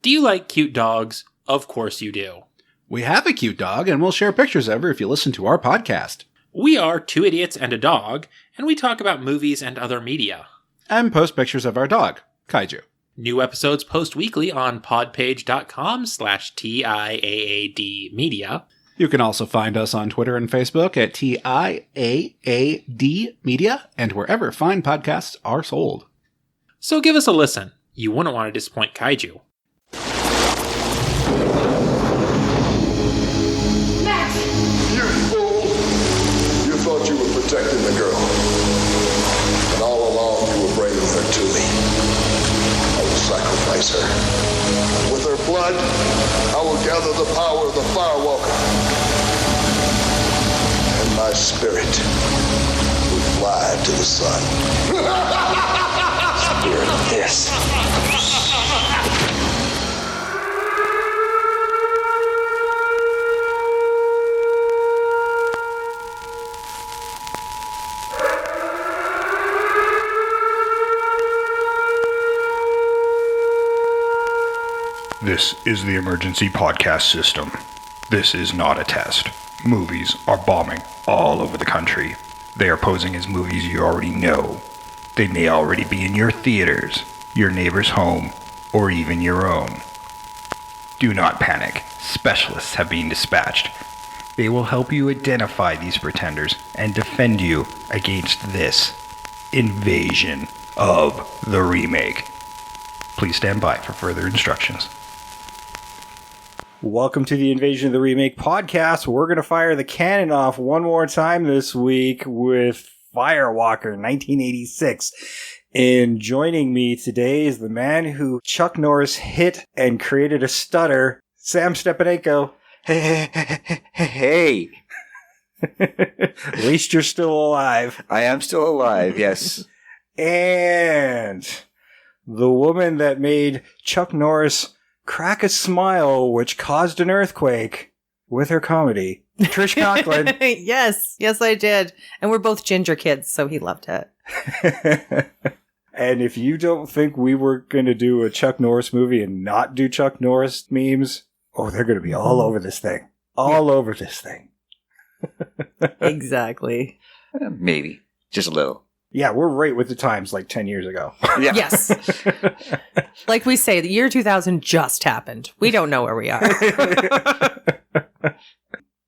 Do you like cute dogs? Of course you do. We have a cute dog, and we'll share pictures of her if you listen to our podcast. We are Two Idiots and a Dog, and we talk about movies and other media. And post pictures of our dog, Kaiju. New episodes post weekly on podpage.com/TIAAD media. You can also find us on Twitter and Facebook at TIAAD Media, and wherever fine podcasts are sold. So give us a listen. You wouldn't want to disappoint Kaiju. You fool! You thought you were protecting the girl. And all along you were bringing her to me. I will sacrifice her. With her blood, I will gather the power of the Firewalker. And my spirit will fly to the sun. Spirit of this. This is the emergency podcast system. This is not a test. Movies are bombing all over the country. They are posing as movies you already know. They may already be in your theaters, your neighbor's home, or even your own. Do not panic. Specialists have been dispatched. They will help you identify these pretenders and defend you against this invasion of the remake. Please stand by for further instructions. Welcome to the Invasion of the Remake podcast. We're going to fire the cannon off one more time this week with Firewalker 1986. And joining me today is the man who Chuck Norris hit and created a stutter, Sam Stepanenko. Hey. At least you're still alive. I am still alive, yes. And the woman that made Chuck Norris crack a smile, which caused an earthquake with her comedy, Trish Conklin. Yes, I did. And we're both ginger kids, so he loved it. And if you don't think we were going to do a Chuck Norris movie and not do Chuck Norris memes, oh, they're going to be all over this thing. All over this thing. Exactly. Maybe. Just a little. Yeah, we're right with the times like 10 years ago. Yeah. Yes. Like we say, the year 2000 just happened. We don't know where we are.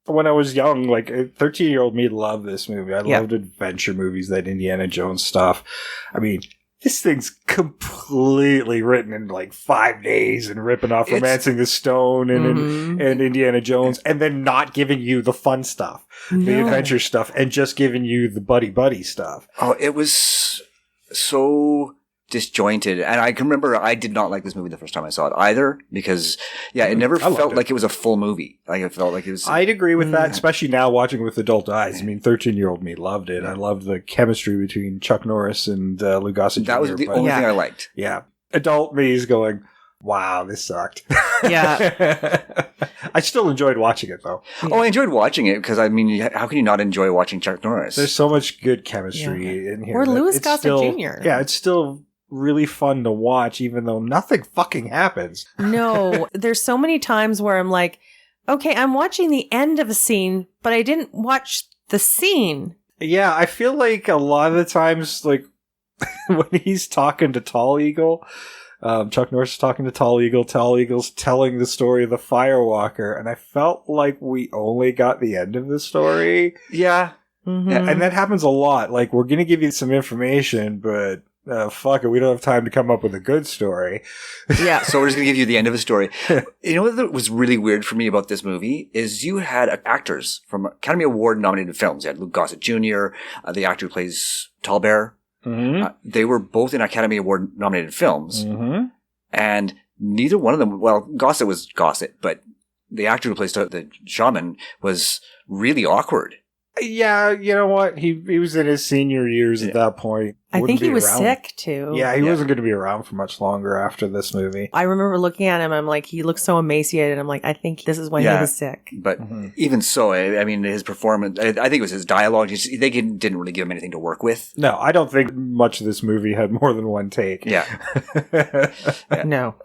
When I was young, like 13-year-old me loved this movie. I loved adventure movies, that Indiana Jones stuff. I mean, this thing's completely written in like 5 days and ripping off Romancing the Stone and Indiana Jones, and then not giving you the fun stuff, the adventure stuff, and just giving you the buddy stuff. Oh, it was so disjointed. And I can remember I did not like this movie the first time I saw it either, because it never felt like it was a full movie. Like it felt like it was. I'd agree with that, especially now watching with adult eyes. I mean, 13-year-old me loved it. I loved the chemistry between Chuck Norris and Lou Gossett Jr. That was the only thing I liked. Yeah. Adult me is going, wow, this sucked. Yeah. I still enjoyed watching it, though. Oh, I enjoyed watching it because, I mean, how can you not enjoy watching Chuck Norris? There's so much good chemistry in here. Or Louis Gossett still, Jr. Yeah, it's still really fun to watch, even though nothing fucking happens. No, there's so many times where I'm like, okay, I'm watching the end of a scene, but I didn't watch the scene. Yeah, I feel like a lot of the times, like, when he's talking to Tall Eagle, Chuck Norris is talking to Tall Eagle's telling the story of the Firewalker, and I felt like we only got the end of the story. Yeah. Mm-hmm. And that happens a lot. Like, we're going to give you some information, but fuck it, we don't have time to come up with a good story. Yeah. So we're just going to give you the end of the story. You know what was really weird for me about this movie is you had actors from Academy Award nominated films. You had Lou Gossett Jr., the actor who plays Tallbear. Mm-hmm. They were both in Academy Award nominated films. Mm-hmm. And neither one of them, well, Gossett was Gossett, but the actor who plays the shaman was really awkward. Yeah, you know what? He was in his senior years at that point. I think he was around. sick, too. Yeah, he wasn't going to be around for much longer after this movie. I remember looking at him, I'm like, he looks so emaciated. I'm like, I think this is when he was sick. But even so, I mean, his performance, I think it was his dialogue. They didn't really give him anything to work with. No, I don't think much of this movie had more than one take. Yeah. No.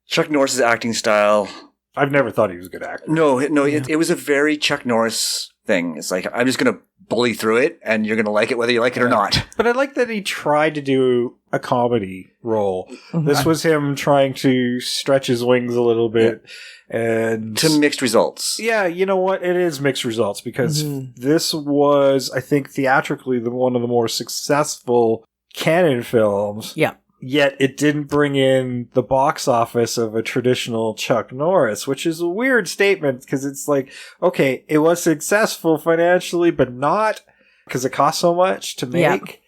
Chuck Norris's acting style. I've never thought he was a good actor. No, it was a very Chuck Norris thing. It's like, I'm just going to bully through it, and you're going to like it whether you like it or not. But I like that he tried to do a comedy role. This was him trying to stretch his wings a little bit. And to mixed results. Yeah, you know what? It is mixed results because this was, I think, theatrically one of the more successful canon films. Yeah. Yet it didn't bring in the box office of a traditional Chuck Norris, which is a weird statement because it's like, okay, it was successful financially, but not because it cost so much to make.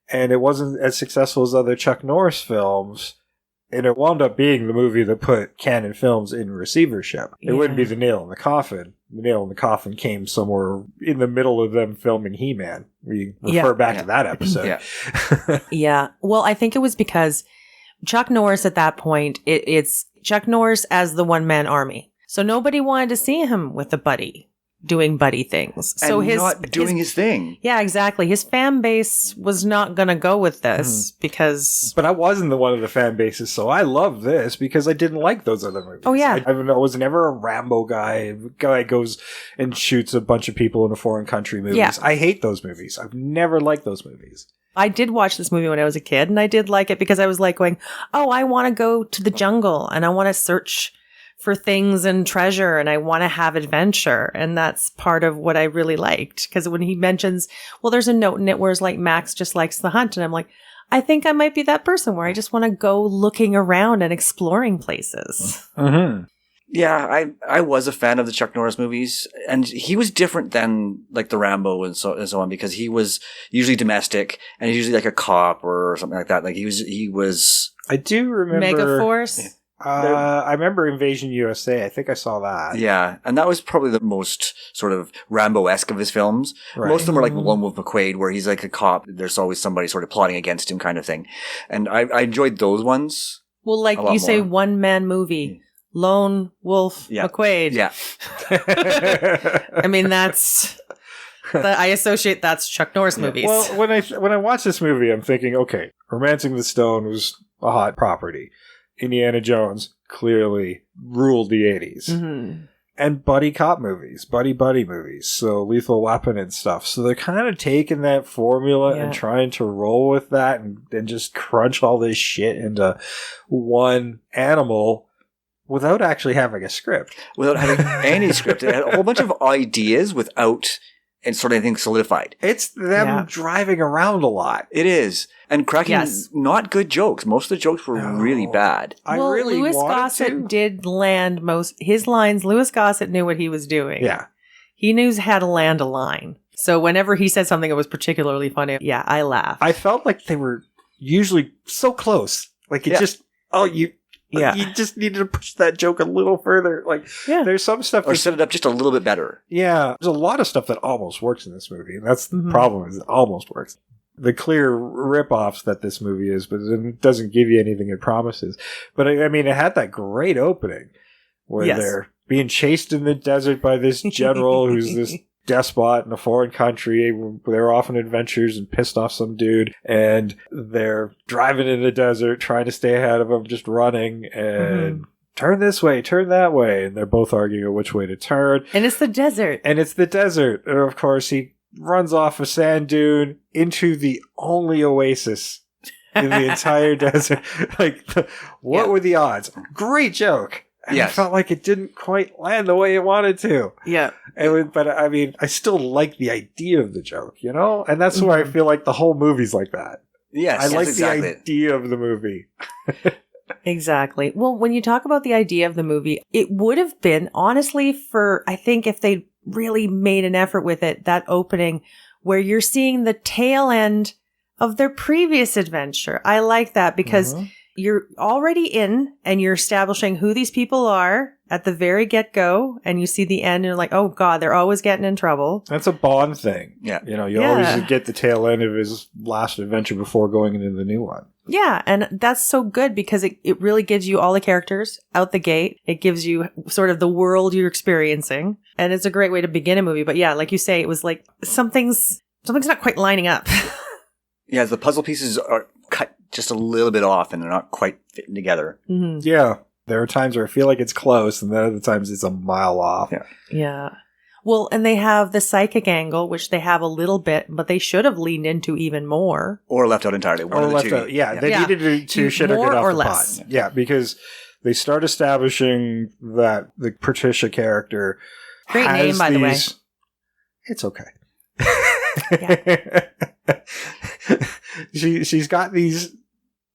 And it wasn't as successful as other Chuck Norris films. And it wound up being the movie that put canon films in receivership. It wouldn't be the nail in the coffin. The nail in the coffin came somewhere in the middle of them filming He-Man. We refer back to that episode. Yeah. Well, I think it was because Chuck Norris at that point, it's Chuck Norris as the one-man army. So nobody wanted to see him with a buddy doing buddy things. So and not doing his thing. Yeah, exactly. His fan base was not going to go with this because... But I wasn't the one of the fan bases, so I love this because I didn't like those other movies. Oh, yeah. I was never a Rambo guy. A guy goes and shoots a bunch of people in a foreign country movies. Yeah. I hate those movies. I've never liked those movies. I did watch this movie when I was a kid, and I did like it because I was like going, oh, I want to go to the jungle, and I want to search for things and treasure, and I want to have adventure. And that's part of what I really liked. Because when he mentions, well, there's a note in it where it's like Max just likes the hunt. And I'm like, I think I might be that person where I just want to go looking around and exploring places. Mm-hmm. Yeah, I was a fan of the Chuck Norris movies, and he was different than like the Rambo and so on because he was usually domestic and he's usually like a cop or something like that. Like he was. I do remember Megaforce. I remember Invasion USA. I think I saw that. Yeah, and that was probably the most sort of Rambo-esque of his films. Right. Most of them are like Lone Wolf McQuade, where he's like a cop. There's always somebody sort of plotting against him kind of thing. And I enjoyed those ones. Well, like you say, one-man movie. Lone Wolf McQuade. Yeah. I mean, I associate that's Chuck Norris movies. Well, when I watch this movie, I'm thinking, okay, Romancing the Stone was a hot property. Indiana Jones clearly ruled the 80s. Mm-hmm. And buddy cop movies, buddy movies, so Lethal Weapon and stuff. So they're kind of taking that formula and trying to roll with that and just crunch all this shit into one animal without actually having a script. Without having any script. It had a whole bunch of ideas without and sort of anything solidified. It's them driving around a lot. It is. And cracking not good jokes. Most of the jokes were really bad. Louis Gossett did land his lines. Louis Gossett knew what he was doing. Yeah. He knew how to land a line. So whenever he said something that was particularly funny, I laughed. I felt like they were usually so close. Like it just, you just needed to push that joke a little further. Like, there's some stuff. Or set it up just a little bit better. Yeah. There's a lot of stuff that almost works in this movie. And that's the problem, is it almost works. The clear rip-offs that this movie is, but it doesn't give you anything it promises. But I mean, it had that great opening where they're being chased in the desert by this general who's this despot in a foreign country. They're off on adventures and pissed off some dude, and they're driving in the desert trying to stay ahead of him, just running and turn this way, turn that way, and they're both arguing which way to turn. And it's the desert. And of course he runs off a sand dune into the only oasis in the entire desert. Like, what were the odds? Great joke. And I felt like it didn't quite land the way it wanted to. Yeah. But I mean, I still like the idea of the joke, you know? And that's why I feel like the whole movie's like that. Yes. I like the idea of the movie. Exactly. Well, when you talk about the idea of the movie, it would have been, honestly, I think if they really made an effort with it, that opening where you're seeing the tail end of their previous adventure. I like that because you're already in and you're establishing who these people are at the very get-go, and you see the end and you're like, oh God, they're always getting in trouble. That's a Bond thing. Yeah. You know, you always get the tail end of his last adventure before going into the new one. Yeah, and that's so good because it really gives you all the characters out the gate. It gives you sort of the world you're experiencing, and it's a great way to begin a movie. But yeah, like you say, it was like something's not quite lining up. The puzzle pieces are cut just a little bit off and they're not quite fitting together. Mm-hmm. Yeah. There are times where I feel like it's close, and then other times it's a mile off. Yeah. Well, and they have the psychic angle, which they have a little bit, but they should have leaned into even more. Or left out entirely. One of the two. They needed to should have get off the less. pot. Yeah, because they start establishing that the Patricia character Great has name, by the way. It's okay. She's got these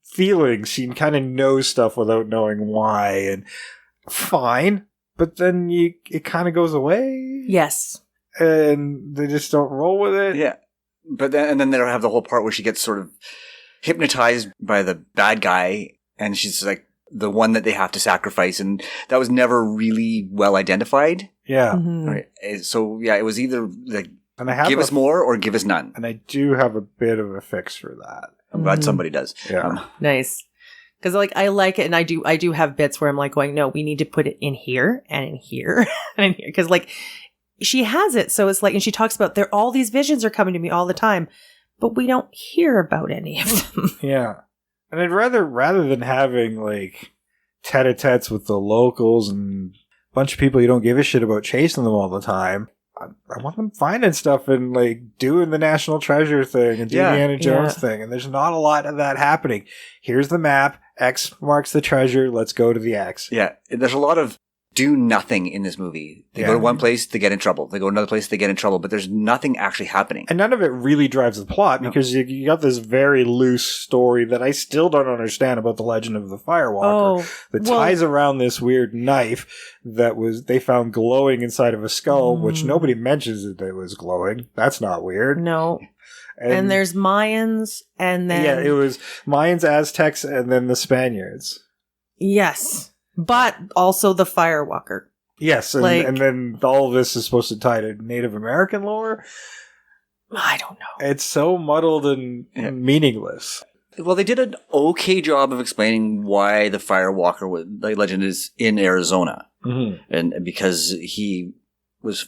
feelings. She kind of knows stuff without knowing why, and fine. But then it kind of goes away. Yes. And they just don't roll with it. Yeah. But then they'll have the whole part where she gets sort of hypnotized by the bad guy, and she's like the one that they have to sacrifice, and that was never really well identified. Yeah. Mm-hmm. Right. So yeah, it was either like give us more or give us none. And I do have a bit of a fix for that. I'm glad somebody does. Yeah. Nice. Because I like it, and I do have bits where I'm like going, no, we need to put it in here and in here and in here, because she has it, so it's like, and she talks about all these visions are coming to me all the time, but we don't hear about any of them. Yeah, and I'd rather than having tete-a-tetes with the locals and a bunch of people you don't give a shit about chasing them all the time. I want them finding stuff and doing the National Treasure thing and doing the Indiana Jones thing, and there's not a lot of that happening. Here's the map. X marks the treasure. Let's go to the X. Yeah, there's a lot of do nothing in this movie. They go to one place, they get in trouble. They go to another place, they get in trouble. But there's nothing actually happening. And none of it really drives the plot because you got this very loose story that I still don't understand about the legend of the Firewalker that ties around this weird knife that they found glowing inside of a skull, which nobody mentions that it was glowing. That's not weird. No. And there's Mayans, and then... Yeah, it was Mayans, Aztecs, and then the Spaniards. Yes. But also the Firewalker. Yes, and then all of this is supposed to tie to Native American lore. I don't know. It's so muddled and meaningless. Well, they did an okay job of explaining why the Firewalker legend is in Arizona, and because he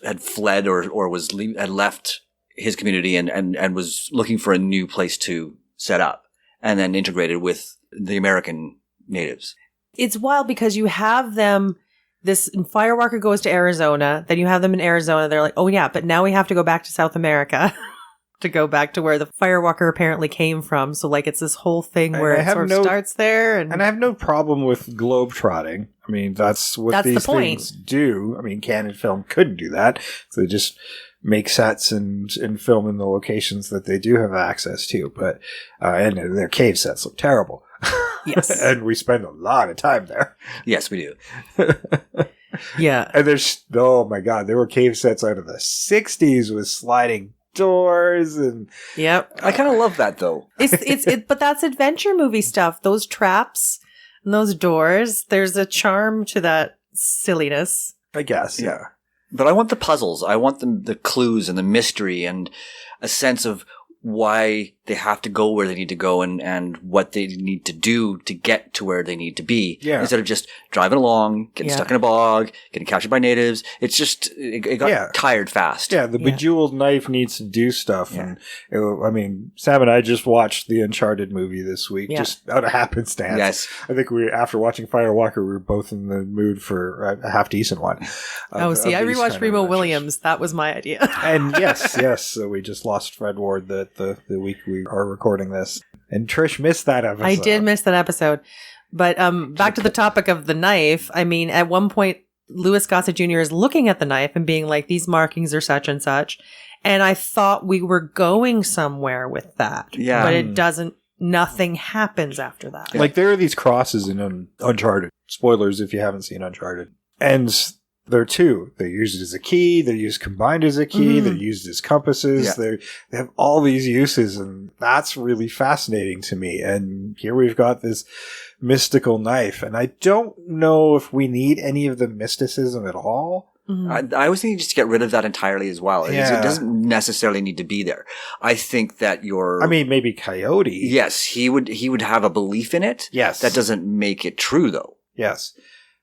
had fled or had left his community and was looking for a new place to set up, and then integrated with the American natives. It's wild because you have them, this Firewalker goes to Arizona, then you have them in Arizona, they're like, oh yeah, but now we have to go back to South America to go back to where the Firewalker apparently came from. So it's this whole thing where it sort of starts there. And I have no problem with globetrotting. I mean, that's what these things do. I mean, Canon Film couldn't do that. So they just make sets and film in the locations that they do have access to. But and their cave sets look terrible. Yes. And we spend a lot of time there. Yes, we do. Yeah. And there's, oh my God, there were cave sets out of the 60s with sliding doors and... Yep. I kind of love that, though. But that's adventure movie stuff. Those traps and those doors, there's a charm to that silliness. I guess, yeah. But I want the puzzles. I want the clues and the mystery and a sense of why they have to go where they need to go and what they need to do to get to where they need to be. Yeah. Instead of just driving along, getting stuck in a bog, getting captured by natives. It's just, it got tired fast. Yeah, the bejeweled knife needs to do stuff. Yeah. And I mean, Sam and I just watched the Uncharted movie this week, just out of happenstance. Yes. I think after watching Firewalker, we were both in the mood for a half decent one. I rewatched Remo Williams. That was my idea. And yes. So we just lost Fred Ward the week we are recording this. And Trish missed that episode. I did miss that episode. But back to the topic of the knife. I mean, at one point, Louis Gossett Jr. is looking at the knife and being like, these markings are such and such. And I thought we were going somewhere with that. Yeah. But it doesn't. Nothing happens after that. There are these crosses in Uncharted. Spoilers if you haven't seen Uncharted. And there are two. They're used as a key. They're used combined as a key. They're used as compasses. Yeah. They have all these uses, and that's really fascinating to me. And here we've got this mystical knife, and I don't know if we need any of the mysticism at all. Mm-hmm. I was thinking just to get rid of that entirely as well. Yeah. It doesn't necessarily need to be there. I think that maybe Coyote. Yes, he would have a belief in it. Yes. That doesn't make it true, though. Yes.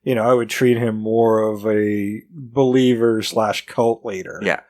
I would treat him more of a believer / cult leader. Yeah.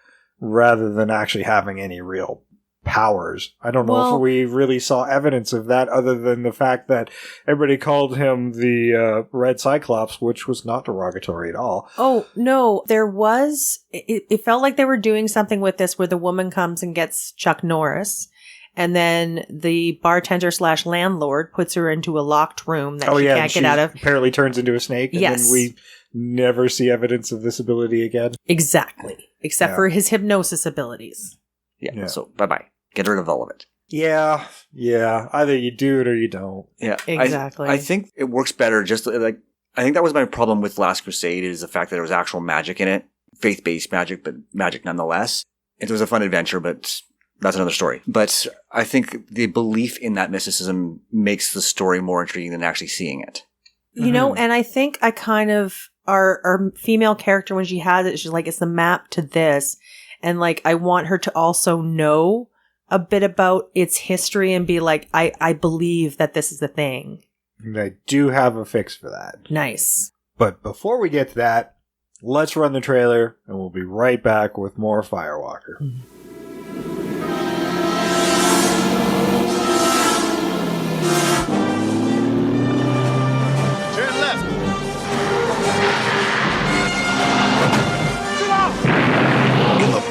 Rather than actually having any real powers. I don't know if we really saw evidence of that other than the fact that everybody called him the Red Cyclops, which was not derogatory at all. Oh, no, there was, it felt like they were doing something with this where the woman comes and gets Chuck Norris. And then the bartender / landlord puts her into a locked room that she can't get out of. Apparently turns into a snake. And then we never see evidence of this ability again. Exactly. Except for his hypnosis abilities. Yeah. So bye-bye. Get rid of all of it. Yeah. Either you do it or you don't. Yeah. Exactly. I think it works better just like, I think that was my problem with Last Crusade is the fact that there was actual magic in it. Faith-based magic, but magic nonetheless. It was a fun adventure, but that's another story. But I think the belief in that mysticism makes the story more intriguing than actually seeing it. You know, and I think I kind of, our female character, when she has it, she's like, it's the map to this. And like, I want her to also know a bit about its history and be like, I believe that this is the thing. And I do have a fix for that. Nice. But before we get to that, let's run the trailer and we'll be right back with more Firewalker.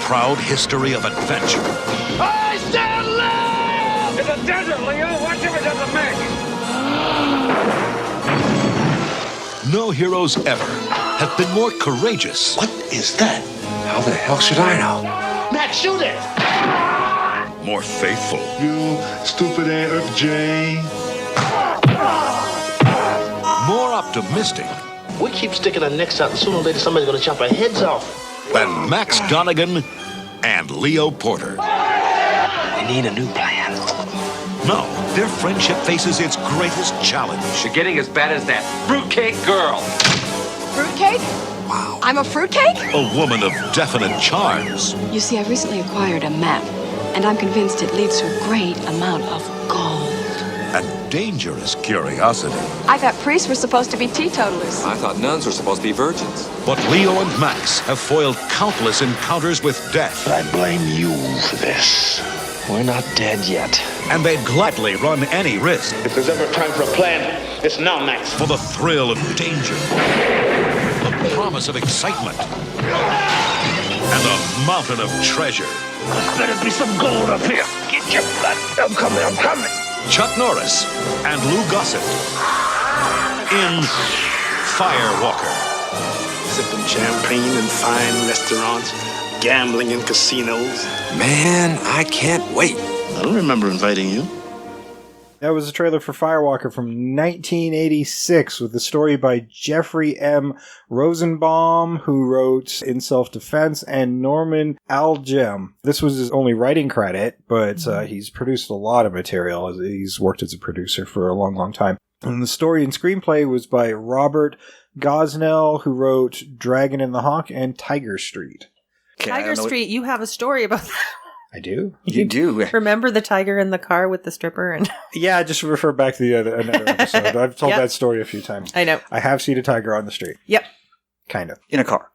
Proud history of adventure. I stand live! It's a desert, Leo. Watch if it doesn't mix. No heroes ever have been more courageous. What is that? How the hell should I know? Matt, shoot it! More faithful. You stupid AFJ. More optimistic. We keep sticking our necks out, and sooner or later somebody's gonna chop our heads off. Than Max Donegan and Leo Porter. We need a new plan. Now, their friendship faces its greatest challenge. You're getting as bad as that fruitcake girl. Fruitcake? Wow. I'm a fruitcake? A woman of definite charms. You see, I recently acquired a map, and I'm convinced it leads to a great amount of gold. And dangerous curiosity. I thought priests were supposed to be teetotalers. I thought nuns were supposed to be virgins. But Leo and Max have foiled countless encounters with death. But I blame you for this. We're not dead yet. And they'd gladly run any risk. If there's ever a time for a plan, it's now, Max. For the thrill of danger. The promise of excitement. And a mountain of treasure. There's better be some gold up here. Get your blood. I'm coming. Chuck Norris and Lou Gossett in Firewalker. Sipping champagne in fine restaurants, gambling in casinos. Man, I can't wait. I don't remember inviting you. That was a trailer for Firewalker from 1986 with the story by Jeffrey M. Rosenbaum, who wrote In Self-Defense, and Norman Algem. This was his only writing credit, but he's produced a lot of material. He's worked as a producer for a long, long time. And the story and screenplay was by Robert Gosnell, who wrote Dragon and the Hawk and Tiger Street. Tiger Street, you have a story about that. I do. You do. Remember the tiger in the car with the stripper? And yeah, just refer back to another episode. I've told that story a few times. I know. I have seen a tiger on the street. Yep. Kind of. In a car.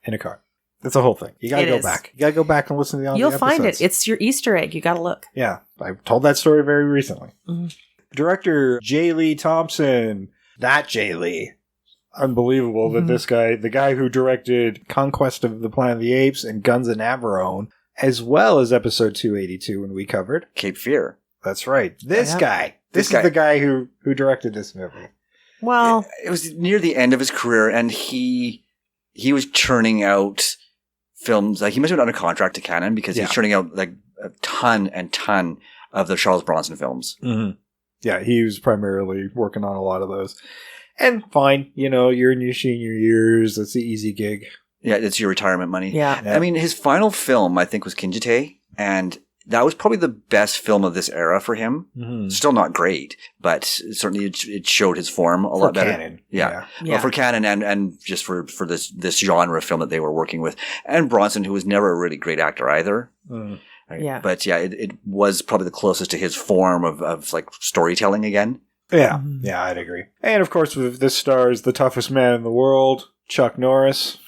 That's the whole thing. You gotta go back. You gotta go back and listen to the other episodes. You'll find it. It's your Easter egg. You gotta look. Yeah. I told that story very recently. Mm-hmm. Director J. Lee Thompson. That J. Lee. Unbelievable that this guy, the guy who directed Conquest of the Planet of the Apes and Guns of Navarone, as well as episode 282 when we covered Cape Fear. That's right. This guy. This is the guy who directed this movie. Well, it was near the end of his career, and he was churning out films. Like he must have been under contract to Canon because he's churning out like a ton and ton of the Charles Bronson films. Mm-hmm. Yeah, he was primarily working on a lot of those. And fine, you're in your senior years. That's the easy gig. Yeah, it's your retirement money. Yeah. I mean, his final film, I think, was Kinjite, and that was probably the best film of this era for him. Mm-hmm. Still not great, but certainly it showed his form a lot better. Canon. Yeah. Well, for Canon and just for this genre of film that they were working with. And Bronson, who was never a really great actor either. Mm. Yeah. But yeah, it was probably the closest to his form of like storytelling again. Yeah. Yeah, I'd agree. And of course, with this stars the toughest man in the world, Chuck Norris.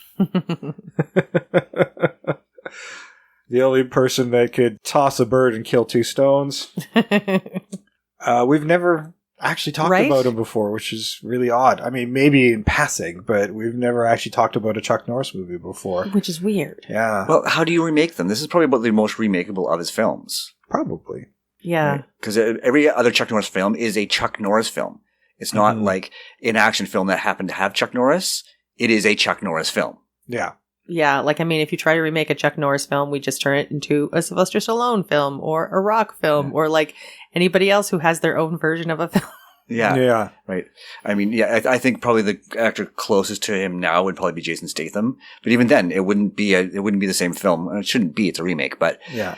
The only person that could toss a bird and kill 2 stones. We've never actually talked about him before, which is really odd. I mean, maybe in passing, but we've never actually talked about a Chuck Norris movie before. Which is weird. Yeah. Well, how do you remake them? This is probably about the most remakeable of his films. Probably. Yeah. Because every other Chuck Norris film is a Chuck Norris film. It's not like an action film that happened to have Chuck Norris. It is a Chuck Norris film. Yeah. Yeah, like, I mean, if you try to remake a Chuck Norris film, we just turn it into a Sylvester Stallone film or a Rock film or like anybody else who has their own version of a film. Yeah. Yeah. Right. I mean, yeah, I think probably the actor closest to him now would probably be Jason Statham. But even then, it wouldn't be the same film. It shouldn't be. It's a remake. But yeah.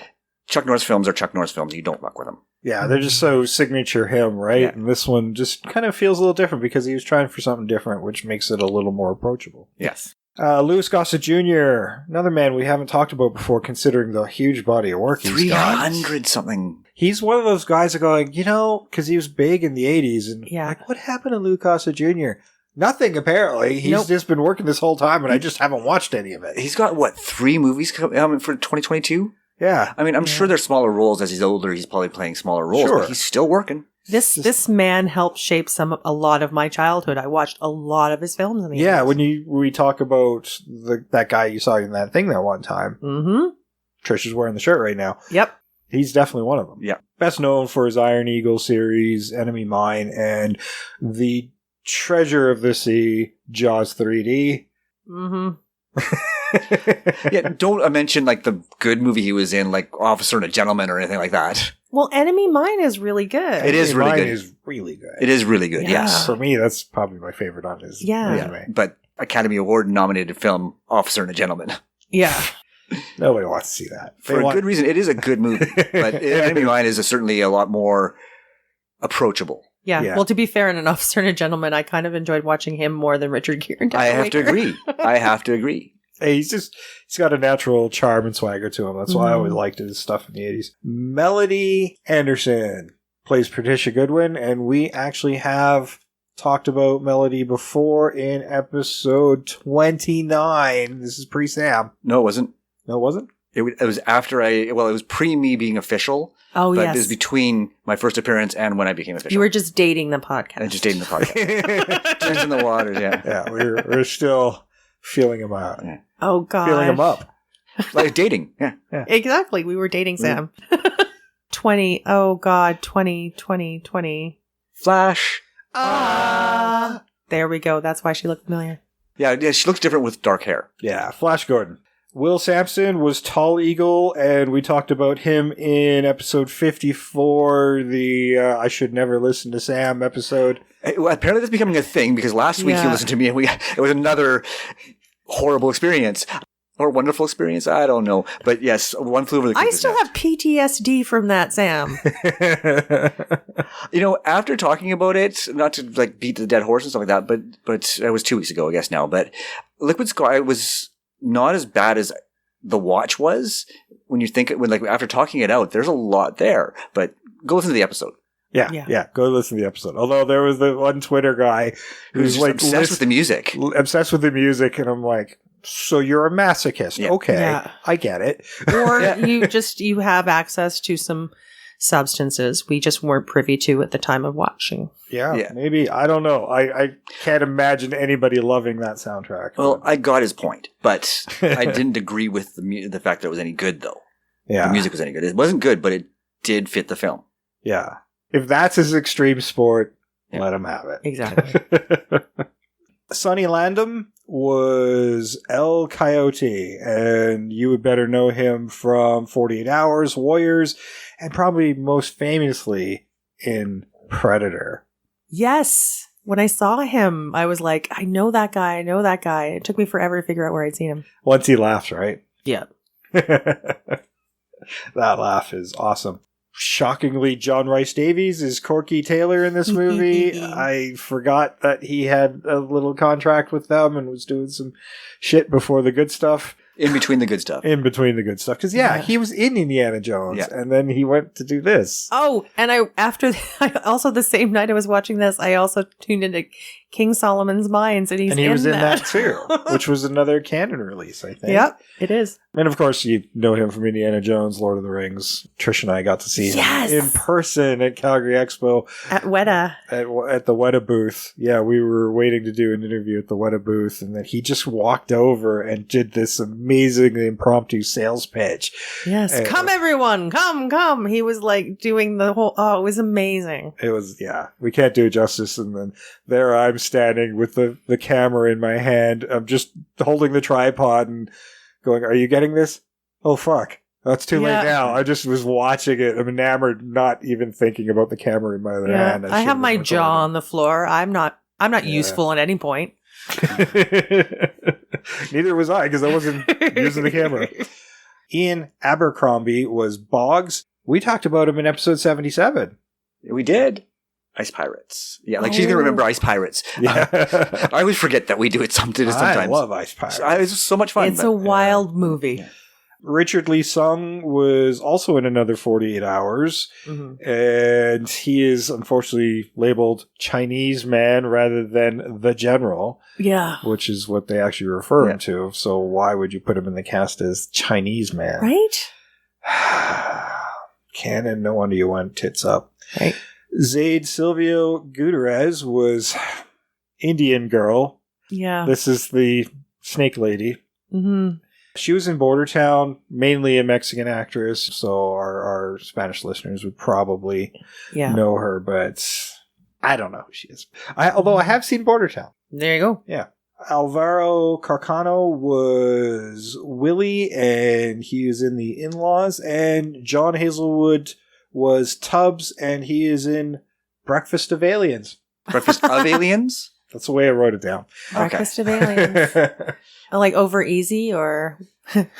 Chuck Norris films are Chuck Norris films. You don't fuck with them. Yeah, they're just so signature him, right? Yeah. And this one just kind of feels a little different because he was trying for something different, which makes it a little more approachable. Yes. Louis Gossett Jr., another man we haven't talked about before, considering the huge body of work he's got. 300 something. He's one of those guys that going, because he was big in the 80s, and like, what happened to Louis Gossett Jr.? Nothing, apparently. He's just been working this whole time, and I just haven't watched any of it. He's got, 3 movies coming for 2022? Yeah. I mean, I'm sure there's smaller roles. As he's older, he's probably playing smaller roles, but he's still working. This man helped shape a lot of my childhood. I watched a lot of his films in the 80s. When we talk about that guy you saw in that thing that one time. Mm-hmm. Trish is wearing the shirt right now. Yep. He's definitely one of them. Yeah. Best known for his Iron Eagle series, Enemy Mine, and the Treasure of the Sea, Jaws 3D. Mm-hmm. Yeah, don't mention the good movie he was in, like Officer and a Gentleman or anything like that. Well, Enemy Mine is really good. It is really good. It is really good. It is really good, yes. For me, that's probably my favorite on his resume. But Academy Award nominated film, Officer and a Gentleman. Yeah. Nobody wants to see that. For a good reason. It is a good movie. But Enemy Mine is certainly a lot more approachable. Yeah. Well, to be fair, in An Officer and a Gentleman, I kind of enjoyed watching him more than Richard Gere. I have to agree. Hey, he's got a natural charm and swagger to him. That's why I always liked his stuff in the 80s. Melody Anderson plays Patricia Goodwin, and we actually have talked about Melody before in episode 29. This is pre-Sam. No, it wasn't. No, it wasn't? It was after it was pre me being official. Oh, but yes. It was between my first appearance and when I became official. You were just dating the podcast. And just dating the podcast. Turns in the waters, yeah. Yeah, we're still feeling him out. Yeah. Oh, God. Feeling him up. Like dating. Yeah. Exactly. We were dating Sam. 20. Oh, God. 20. Flash. There we go. That's why she looked familiar. Yeah, she looks different with dark hair. Yeah, Flash Gordon. Will Sampson was Tall Eagle, and we talked about him in episode 54, the I Should Never Listen to Sam episode. Apparently that's becoming a thing, because last week he listened to me, and it was another horrible experience. Or wonderful experience, I don't know. But yes, One Flew Over the Cuckoo's Nest. I still have PTSD from that, Sam. After talking about it, not to beat the dead horse and stuff like that, but it was 2 weeks ago, I guess now. But Liquid Sky was not as bad as The Watch was. When you think after talking it out, there's a lot there. But go listen to the episode. Yeah. Go listen to the episode. Although there was the one Twitter guy who's obsessed with the music. Obsessed with the music, and I'm like, so you're a masochist. Yeah. Okay. I get it. Or you have access to some substances we just weren't privy to at the time of watching. Yeah. Maybe. I don't know. I can't imagine anybody loving that soundtrack. Well, I got his point, but I didn't agree with the fact that it was any good, though. Yeah. The music was any good. It wasn't good, but it did fit the film. Yeah. If that's his extreme sport, let him have it. Exactly. Sonny Landham was El Coyote, and you would better know him from 48 Hours, Warriors, and probably most famously in Predator. Yes. When I saw him, I was like, I know that guy. It took me forever to figure out where I'd seen him. Once he laughs, right? Yeah. That laugh is awesome. Shockingly, John Rhys Davies is Corky Taylor in this movie. I forgot that he had a little contract with them and was doing some shit before the good stuff. In between the good stuff. In between the good stuff. Because, he was in Indiana Jones, and then he went to do this. Oh, and also the same night I was watching this, I also tuned into King Solomon's Mines, and he was in that too, which was another canon release, I think. Yep, it is. And of course, you know him from Indiana Jones, Lord of the Rings. Trish and I got to see him in person at Calgary Expo. At Weta. At the Weta booth. Yeah, we were waiting to do an interview at the Weta booth, and then he just walked over and did this amazing impromptu sales pitch. Yes, and come everyone, come. He was like doing the whole, it was amazing. It was, we can't do it justice. And then there I'm standing with the camera in my hand. I'm just holding the tripod and going, are you getting this? Oh, fuck. That's too late now. I just was watching it. I'm enamored, not even thinking about the camera in my other hand. I have my jaw on the floor. I'm not useful at any point. Neither was I, because I wasn't using the camera. Ian Abercrombie was Boggs. We talked about him in episode 77. We did. Ice Pirates. Yeah, she's going to remember Ice Pirates. Yeah. I always forget that we do it sometimes. I love Ice Pirates. It's so much fun. It's a wild movie. Richard Lee Sung was also in another 48 Hours, and he is unfortunately labeled Chinese Man rather than the General. Yeah. Which is what they actually refer him to. So why would you put him in the cast as Chinese Man? Right? Canon, no wonder you went tits up. Right. Zaid Silvio Gutierrez was Indian Girl. Yeah. This is the Snake Lady. Mm-hmm. She was in Border Town, mainly a Mexican actress, so our Spanish listeners would probably know her, but I don't know who she is. Although I have seen Border Town. There you go. Yeah. Alvaro Carcano was Willie, and he is in The In-Laws, and John Hazelwood was Tubbs, and he is in Breakfast of Aliens. Breakfast of Aliens? That's the way I wrote it down. Breakfast of Aliens. Like Over Easy or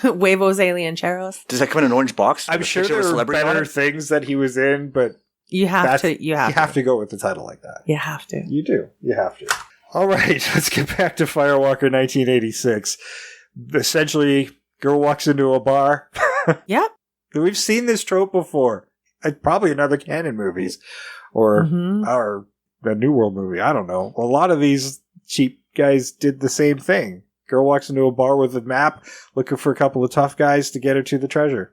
Huevos Aliencheros. Does that come in an orange box? I'm sure there are better things that he was in, but you have to go with the title like that. You have to. You do. You have to. All right, let's get back to Firewalker 1986. Essentially, girl walks into a bar. Yep. We've seen this trope before. Probably in other canon movies or a New World movie. I don't know. A lot of these cheap guys did the same thing. Girl walks into a bar with a map looking for a couple of tough guys to get her to the treasure.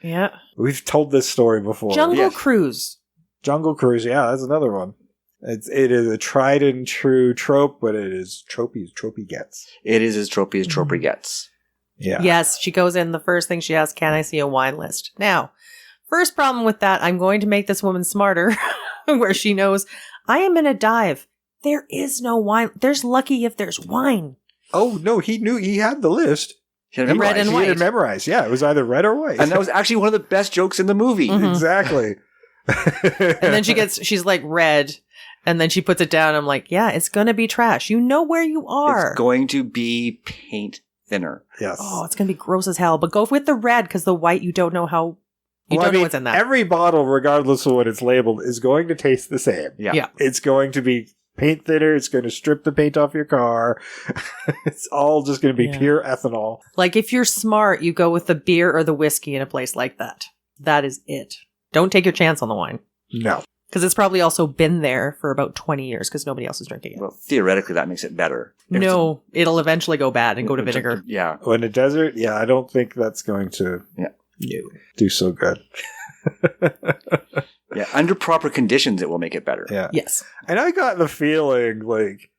Yeah. We've told this story before. Jungle Cruise. Jungle Cruise, yeah, that's another one. It is a tried and true trope, but it is tropey as tropey gets. It is as tropey as tropey gets. Yeah. Yes, she goes in. The first thing she asks, can I see a wine list? Now, first problem with that, I'm going to make this woman smarter, where she knows, I am in a dive. There is no wine. There's lucky if there's wine. Oh, no, he knew he had the list. He had red and white. He had memorized. Yeah, it was either red or white. And that was actually one of the best jokes in the movie. Mm-hmm. Exactly. And then she's like red, and then she puts it down. I'm like, yeah, it's going to be trash. You know where you are. It's going to be paint thinner. Yes. Oh, it's going to be gross as hell. But go with the red, because the white, you don't know how. You don't know what's in that. Every bottle, regardless of what it's labeled, is going to taste the same. Yeah. It's going to be paint thinner. It's going to strip the paint off your car. It's all just going to be pure ethanol. Like, if you're smart, you go with the beer or the whiskey in a place like that. That is it. Don't take your chance on the wine. No. Because it's probably also been there for about 20 years because nobody else is drinking it. Well, theoretically, that makes it better. No, it'll eventually go bad and go to vinegar. Yeah. Oh, in the desert? Yeah, I don't think that's going to do so good. Yeah, under proper conditions, it will make it better. Yeah. Yes. And I got the feeling like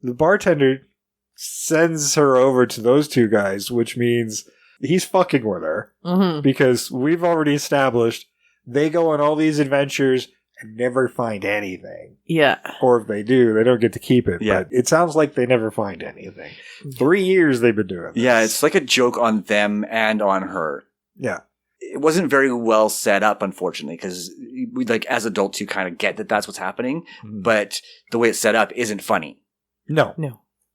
the bartender sends her over to those two guys, which means he's fucking with her. Mm-hmm. Because we've already established they go on all these adventures and never find anything. Yeah. Or if they do, they don't get to keep it. Yeah. But it sounds like they never find anything. 3 years they've been doing this. Yeah, it's like a joke on them and on her. Yeah. It wasn't very well set up, unfortunately, because we, like, as adults, you kind of get that that's what's happening, but the way it's set up isn't funny. No.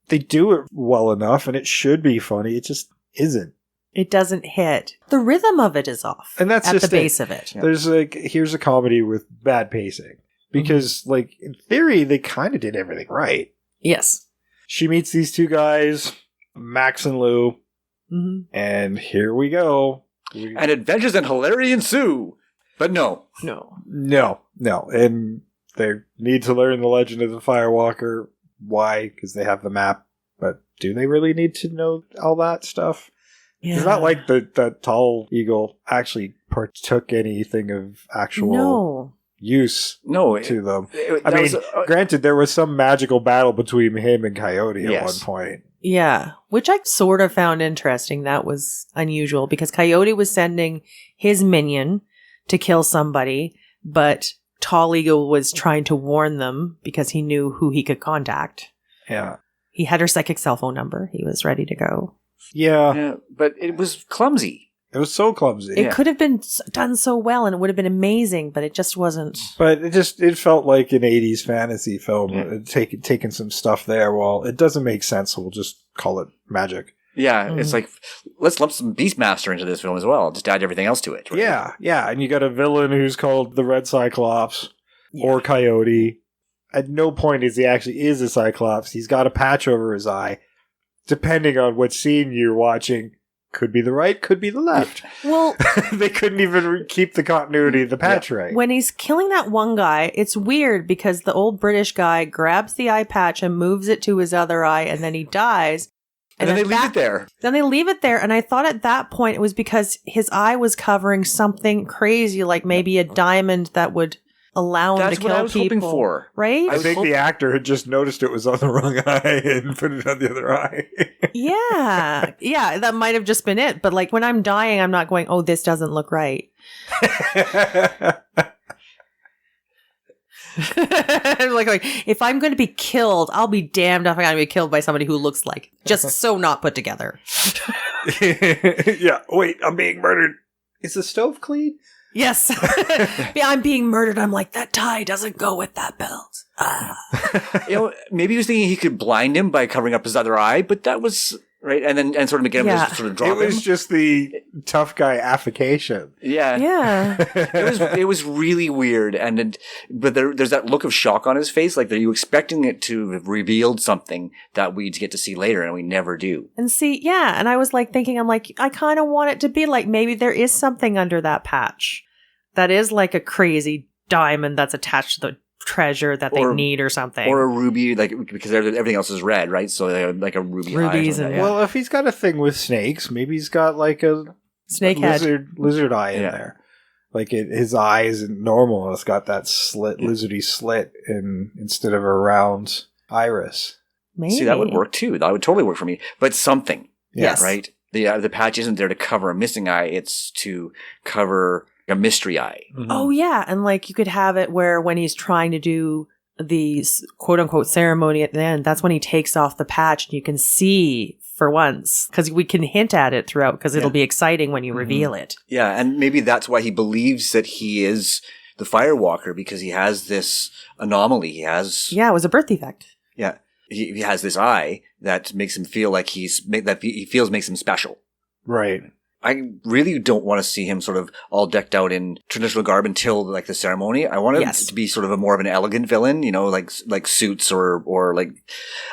They do it well enough, and it should be funny. It just isn't. It doesn't hit. The rhythm of it is off. And that's at just the base of it. There's like, here's a comedy with bad pacing. Because, like, in theory, they kind of did everything right. Yes. She meets these two guys, Max and Lou. Mm-hmm. And here we go. And adventures and hilarity ensue. But no. And they need to learn the legend of the Firewalker. Why? Because they have the map. But do they really need to know all that stuff? Yeah. It's not like the tall eagle actually partook anything of actual use to them. Granted, there was some magical battle between him and Coyote at one point. Yeah, which I sort of found interesting. That was unusual because Coyote was sending his minion to kill somebody, but Tall Eagle was trying to warn them because he knew who he could contact. Yeah. He had her psychic cell phone number. He was ready to go. Yeah. But it was clumsy. It was so clumsy. It could have been done so well and it would have been amazing, but it just wasn't. But it felt like an 80s fantasy film, taking some stuff there. Well, it doesn't make sense, so we'll just call it magic. Yeah, it's like, let's lump some Beastmaster into this film as well. Just add everything else to it. Right? Yeah. And you got a villain who's called the Red Cyclops or Coyote. At no point is he actually is a Cyclops. He's got a patch over his eye. Depending on what scene you're watching, could be the right, could be the left. Well, they couldn't even keep the continuity of the patch right. When he's killing that one guy, it's weird because the old British guy grabs the eye patch and moves it to his other eye, and then he dies. And then they leave it there. Then they leave it there, and I thought at that point it was because his eye was covering something crazy, like maybe a diamond that would allow him to kill people. That's what I was hoping for. Right? I think the actor had just noticed it was on the wrong eye and put it on the other eye. Yeah, that might have just been it. But like when I'm dying, I'm not going, oh, this doesn't look right. like if I'm going to be killed, I'll be damned if I'm going to be killed by somebody who looks like just so not put together. Yeah, wait, I'm being murdered. Is the stove clean? Yes. Yeah, I'm being murdered. I'm like, that tie doesn't go with that belt. Maybe he was thinking he could blind him by covering up his other eye, but that was right. And sort of get him to sort of drop him. It was just the tough guy affectation. Yeah. It was really weird. But there's that look of shock on his face. Like, are you expecting it to have revealed something that we get to see later, and we never do. And and I was like thinking, I'm like, I kind of want it to be like maybe there is something under that patch that is like a crazy diamond that's attached to the treasure that they need or something. Or a ruby, like, because everything else is red, right? So they have like a ruby rubies eye. Well, if he's got a thing with snakes, maybe he's got like a lizard eye in there. Like his eye isn't normal, and it's got that lizardy slit instead of a round iris. Maybe. See, that would work too. That would totally work for me. But something. Yes. Right? The patch isn't there to cover a missing eye, it's to cover a mystery eye. Mm-hmm. Oh, yeah. And like you could have it where when he's trying to do the quote unquote ceremony at the end, that's when he takes off the patch and you can see for once, because we can hint at it throughout, because it'll be exciting when you reveal it. Yeah. And maybe that's why he believes that he is the Firewalker, because he has this anomaly. It was a birth defect. Yeah. He has this eye that makes him feel like makes him special. Right. I really don't want to see him sort of all decked out in traditional garb until like the ceremony. I want him to be sort of more of an elegant villain, like suits or like,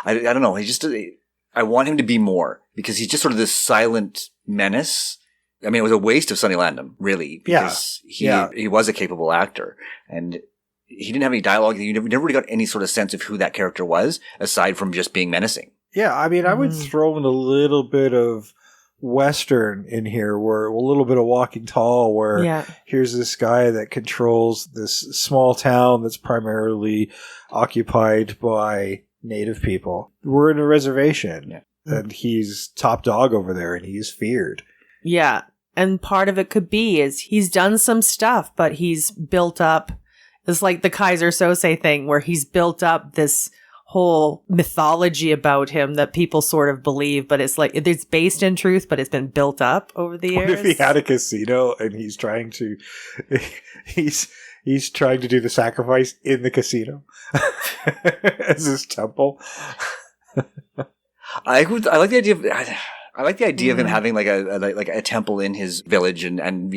I don't know. I want him to be more, because he's just sort of this silent menace. I mean, it was a waste of Sonny Landham, really, because he was a capable actor, and he didn't have any dialogue. You never really got any sort of sense of who that character was, aside from just being menacing. Yeah, I mean, I would throw in a little bit of Western in here, where a little bit of Walking Tall, where here's this guy that controls this small town that's primarily occupied by native people. We're in a reservation, and he's top dog over there, and he's feared. Yeah, and part of it could be is he's done some stuff, but he's built up. It's like the Kaiser Sose thing, where he's built up this whole mythology about him that people sort of believe, but it's like it's based in truth, but it's been built up over the years. What if he had a casino and he's trying to do the sacrifice in the casino as his temple? I like the idea of him having like a temple in his village and in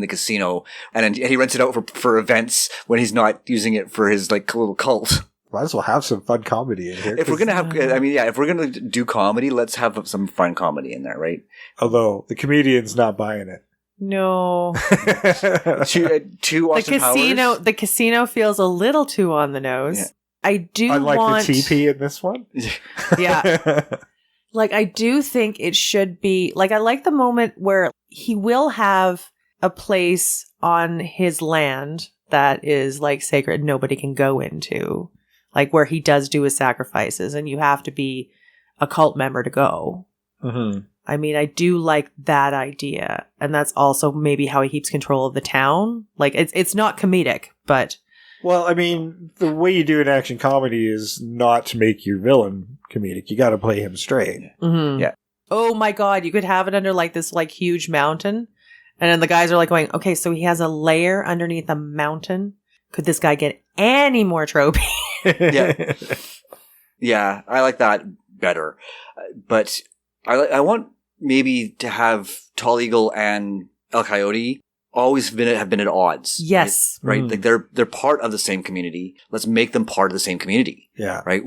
the casino, and he rents it out for events when he's not using it for his like little cult. might as well have some fun comedy in here. If we're gonna have, if we're gonna do comedy, let's have some fun comedy in there, right? Although the comedian's not buying it. No. Two Austin Powers. The casino feels a little too on the nose. Yeah. I do Unlike want... the TP in this one? Yeah. Like, I do think it should be... Like, I like the moment where he will have a place on his land that is, like, sacred nobody can go into. Like, where he does do his sacrifices, and you have to be a cult member to go. Mm-hmm. I mean, I do like that idea. And that's also maybe how he keeps control of the town. Like, it's not comedic, but... Well, I mean, the way you do an action comedy is not to make your villain comedic. You got to play him straight. Mm-hmm. Yeah. Oh my God, you could have it under like this like huge mountain. And then the guys are like going, okay, so he has a layer underneath a mountain. Could this guy get any more tropey? Yeah. Yeah, I like that better. But I want maybe to have Tall Eagle and El Coyote always have been at odds. Yes. Right? Like they're part of the same community. Let's make them part of the same community. Yeah. Right?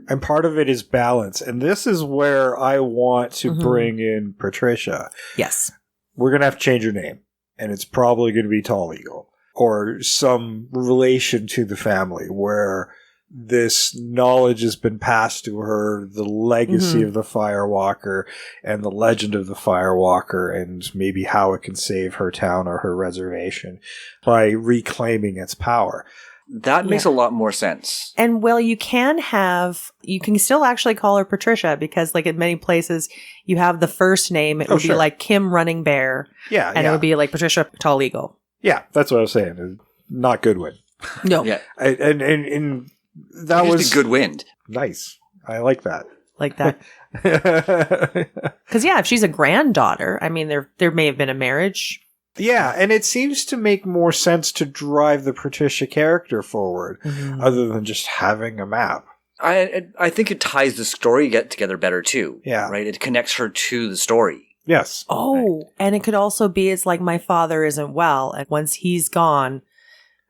And part of it is balance. And this is where I want to bring in Patricia. Yes. We're going to have to change her name. And it's probably going to be Tall Eagle. Or some relation to the family where this knowledge has been passed to her, the legacy of the Firewalker and the legend of the Firewalker, and maybe how it can save her town or her reservation by reclaiming its power. That makes a lot more sense. And well, you can still actually call her Patricia because like in many places you have the first name. It would be like Kim Running Bear. Yeah. And it would be like Patricia Tall Eagle. Yeah, that's what I was saying. Not Goodwin. No. Yeah. And that was a good wind. Nice. I like that. Like that. Because if she's a granddaughter, I mean, there may have been a marriage. Yeah, and it seems to make more sense to drive the Patricia character forward, other than just having a map. I think it ties the story together better too. Yeah. Right? It connects her to the story. Yes. Oh, right. And it could also be it's like my father isn't well, and once he's gone,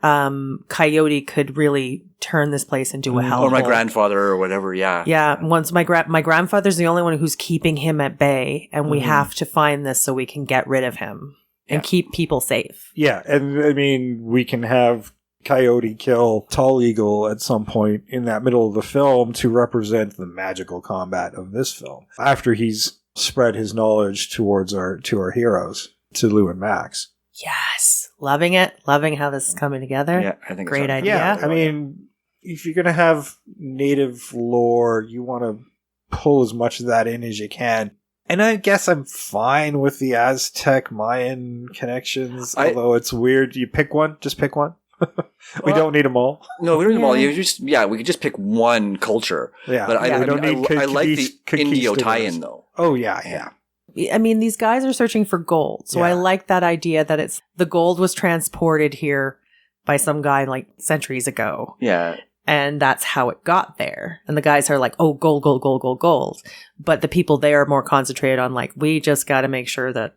Coyote could really turn this place into a hellhole. Or my grandfather or whatever, yeah. Yeah, once my grandfather's the only one who's keeping him at bay, and we have to find this so we can get rid of him and keep people safe. Yeah, and I mean, we can have Coyote kill Tall Eagle at some point in that middle of the film to represent the magical combat of this film. After he's spread his knowledge to our heroes, to Lou and Max. Yes. Loving it. Loving how this is coming together. Yeah, I think great idea. Yeah, I mean, if you're going to have native lore, you want to pull as much of that in as you can. And I guess I'm fine with the Aztec Mayan connections, although it's weird. You pick one, just pick one. We don't need them all. No, we don't need them all. We could just pick one culture. Yeah, but I like the Indio tie-in though. Oh yeah. I mean, these guys are searching for gold. So I like that idea that it's the gold was transported here by some guy like centuries ago. Yeah. And that's how it got there. And the guys are like, oh, gold, gold, gold, gold, gold. But the people there are more concentrated on like, we just got to make sure that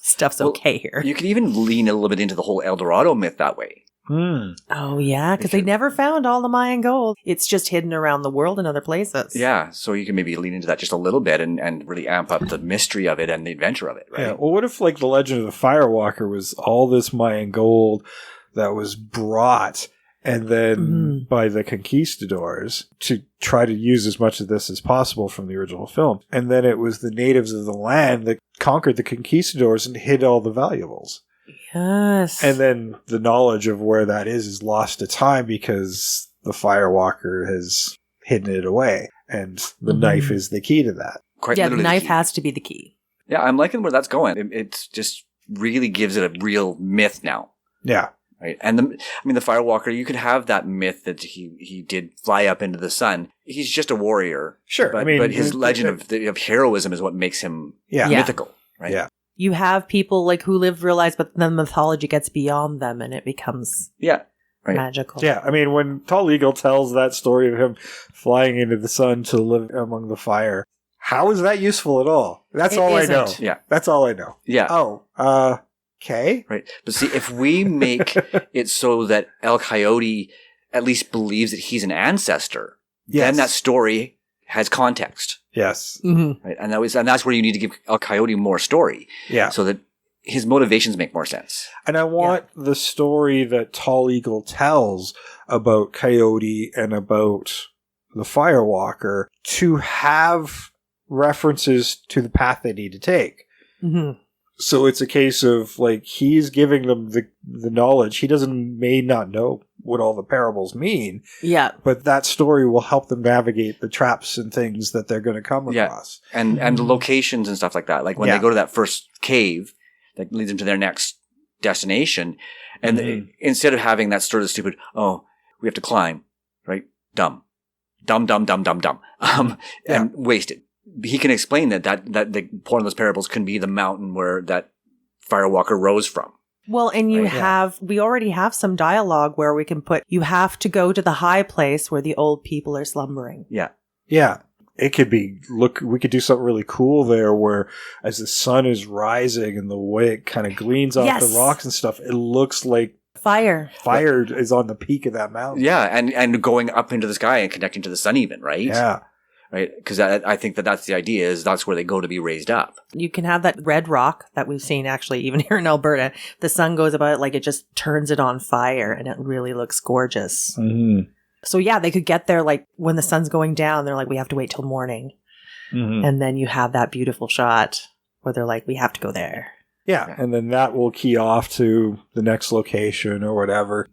stuff's okay here. You could even lean a little bit into the whole El Dorado myth that way. Oh, yeah, because they never found all the Mayan gold. It's just hidden around the world in other places. Yeah, so you can maybe lean into that just a little bit and really amp up the mystery of it and the adventure of it, right? Yeah, well, what if, like, the legend of the Firewalker was all this Mayan gold that was brought and then by the conquistadors to try to use as much of this as possible from the original film. And then it was the natives of the land that conquered the conquistadors and hid all the valuables. Yes. And then the knowledge of where that is lost to time because the Firewalker has hidden it away. And the knife is the key to that. The knife has to be the key. Yeah, I'm liking where that's going. It just really gives it a real myth now. Yeah. Right. And the Firewalker, you could have that myth that he did fly up into the sun. He's just a warrior. Sure. But his legend of heroism is what makes him mythical. Right. Yeah. You have people like who live real lives, but then mythology gets beyond them and it becomes magical. Yeah, I mean, when Tall Eagle tells that story of him flying into the sun to live among the fire, how is that useful at all? That's all I know. Yeah. That's all I know. Yeah. Oh, okay. Right. But see, if we make it so that El Coyote at least believes that he's an ancestor, Yes. then that story has context. Yes. Mm-hmm. Right? And that's where you need to give El Coyote more story. Yeah. So that his motivations make more sense. And I want the story that Tall Eagle tells about Coyote and about the Firewalker to have references to the path they need to take. Mm-hmm. So it's a case of, like, he's giving them the knowledge. He may not know what all the parables mean. Yeah. But that story will help them navigate the traps and things that they're going to come across. And the locations and stuff like that. Like when they go to that first cave that leads them to their next destination. And instead of having that sort of stupid, oh, we have to climb, right? Dumb. And wasted. He can explain that the point of those parables can be the mountain where that Firewalker rose from. Well, and we already have some dialogue where we can put, you have to go to the high place where the old people are slumbering. Yeah. Yeah. It could be, we could do something really cool there where as the sun is rising and the way it kind of gleams off the rocks and stuff, it looks like fire is on the peak of that mountain. Yeah. And going up into the sky and connecting to the sun even, right? Yeah. Right? Because I think that's the idea, is that's where they go to be raised up. You can have that red rock that we've seen actually even here in Alberta. The sun goes about it, like it just turns it on fire and it really looks gorgeous. Mm-hmm. So yeah, they could get there like when the sun's going down. They're like, we have to wait till morning. Mm-hmm. And then you have that beautiful shot where they're like, we have to go there. Yeah. And then that will key off to the next location or whatever.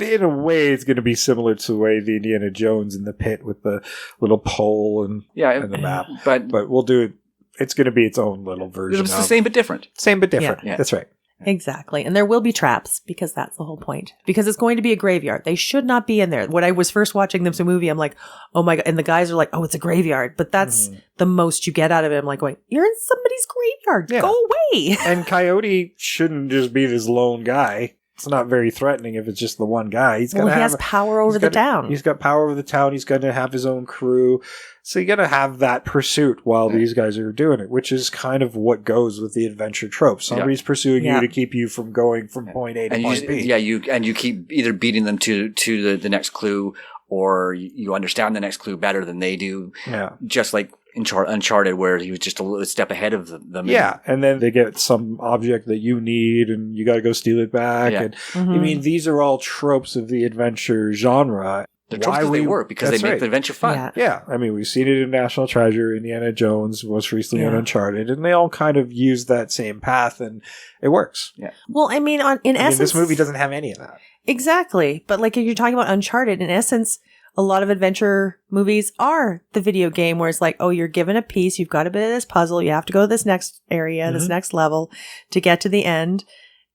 In a way, it's going to be similar to the way the Indiana Jones in the pit with the little pole and the map. But we'll do it. It's going to be its own little version. It's the same but different. Same but different. Yeah. That's right. Exactly. And there will be traps because that's the whole point. Because it's going to be a graveyard. They should not be in there. When I was first watching this movie, I'm like, oh my God. And the guys are like, oh, it's a graveyard. But that's the most you get out of it. I'm like going, you're in somebody's graveyard. Yeah. Go away. And Coyote shouldn't just be this lone guy. It's not very threatening if it's just the one guy. He has power over the town. He's got power over the town. He's going to have his own crew. So you got to have that pursuit while these guys are doing it, which is kind of what goes with the adventure trope. Somebody's pursuing you to keep you from going from point A to point B. Yeah, you keep either beating them to the next clue, or you understand the next clue better than they do. Yeah. Just like Uncharted, where he was just a little step ahead of them. Yeah, and then they get some object that you need, and you got to go steal it back. Yeah. And I mean, these are all tropes of the adventure genre. The tropes they work because they make the adventure fun. Yeah, I mean, we've seen it in National Treasure, Indiana Jones, most recently on Uncharted, and they all kind of use that same path, and it works. Yeah. Well, I mean, in essence, this movie doesn't have any of that. Exactly, but like if you're talking about Uncharted, in essence, a lot of adventure movies are the video game where it's like, oh, you're given a piece, you've got a bit of this puzzle, you have to go to this next area, this next level to get to the end.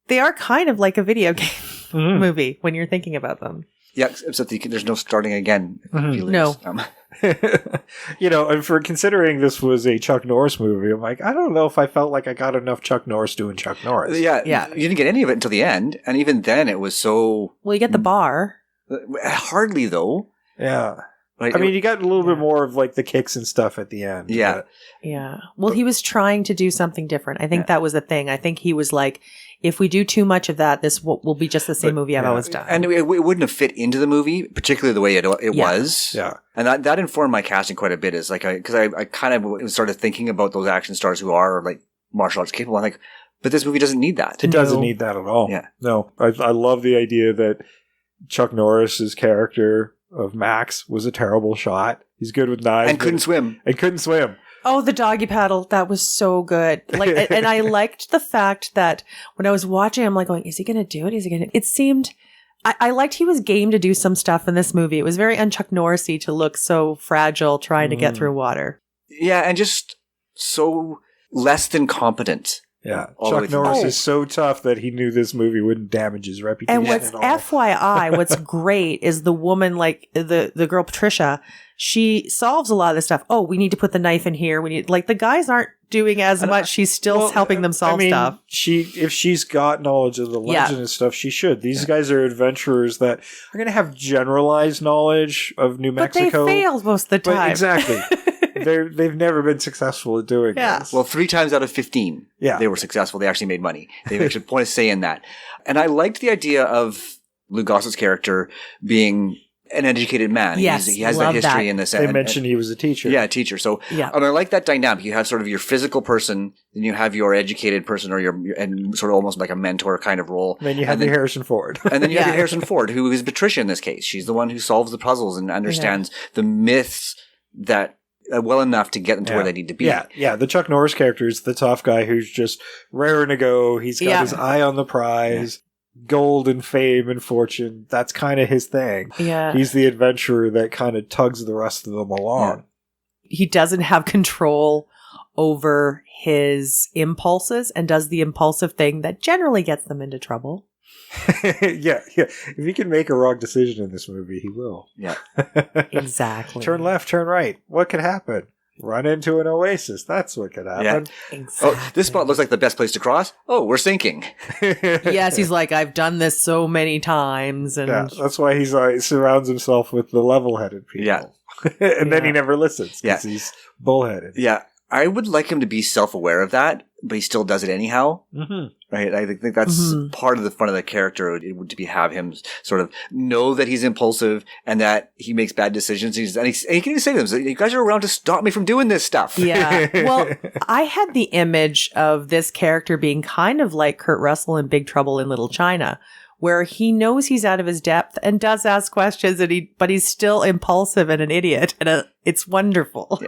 They are kind of like a video game movie when you're thinking about them. Yeah, except there's no starting again. No. You know, and for considering this was a Chuck Norris movie, I'm like, I don't know if I felt like I got enough Chuck Norris doing Chuck Norris. Yeah. You didn't get any of it until the end, and even then it was so... Well, you get the bar. Hardly, though. Yeah. Like, I mean, you got a little bit more of like the kicks and stuff at the end. Yeah. But. Yeah. Well, he was trying to do something different. I think that was the thing. I think he was like, if we do too much of that, this will be just the same movie I've always done. And it wouldn't have fit into the movie, particularly the way it was. Yeah. And that informed my casting quite a bit, is like, because I kind of started thinking about those action stars who are like martial arts capable. I'm like, but this movie doesn't need that. It doesn't need that at all. Yeah. No. I love the idea that Chuck Norris's character of Max was a terrible shot. He's good with knives. And couldn't swim. Oh, the doggy paddle. That was so good. Like, and I liked the fact that when I was watching, I'm like going, is he going to do it? Is he going to? It seemed, I liked he was game to do some stuff in this movie. It was very un-Chuck Norris-y to look so fragile trying to get through water. Yeah. And just so less than competent. Yeah. Chuck Norris is so tough that he knew this movie wouldn't damage his reputation. And what's FYI, what's great is the woman, like the girl Patricia, she solves a lot of this stuff. Oh, we need to put the knife in here. We need, like, the guys aren't doing as much. She's still helping them solve stuff. If she's got knowledge of the legend and stuff, she should. These guys are adventurers that are going to have generalized knowledge of New Mexico. But they fail most of the time. But exactly. They've never been successful at doing this. Well, 3 times out of 15, they were successful. They actually made money. They actually point of saying that. And I liked the idea of Lou Gossett's character being an educated man. Yes, he has that history in this. They mentioned he was a teacher. Yeah, a teacher. So, and I like that dynamic. You have sort of your physical person, then you have your educated person, or and sort of almost like a mentor kind of role. And then you have your Harrison Ford. And then you have your Harrison Ford, who is Patricia in this case. She's the one who solves the puzzles and understands the myths that well enough to get them to where they need to be. Yeah. The Chuck Norris character is the tough guy who's just raring to go. He's got his eye on the prize. Gold and fame and fortune. That's kind of his thing. Yeah. He's the adventurer that kind of tugs the rest of them along. He doesn't have control over his impulses and does the impulsive thing that generally gets them into trouble. Yeah. If he can make a wrong decision in this movie, he will. Yeah. Exactly. Turn left, turn right. What could happen? Run into an oasis. That's what could happen. Yeah. Exactly. Oh, this spot looks like the best place to cross. Oh, we're sinking. Yes, he's like, I've done this so many times. And that's why he surrounds himself with the level-headed people. Yeah. And then he never listens because he's bullheaded. Yeah. I would like him to be self-aware of that, but he still does it anyhow. Mm-hmm. Right? I think that's part of the fun of the character would be have him sort of know that he's impulsive and that he makes bad decisions. And he can even say to them, you guys are around to stop me from doing this stuff. Yeah. Well, I had the image of this character being kind of like Kurt Russell in Big Trouble in Little China, where he knows he's out of his depth and does ask questions, but he's still impulsive and an idiot, and it's wonderful.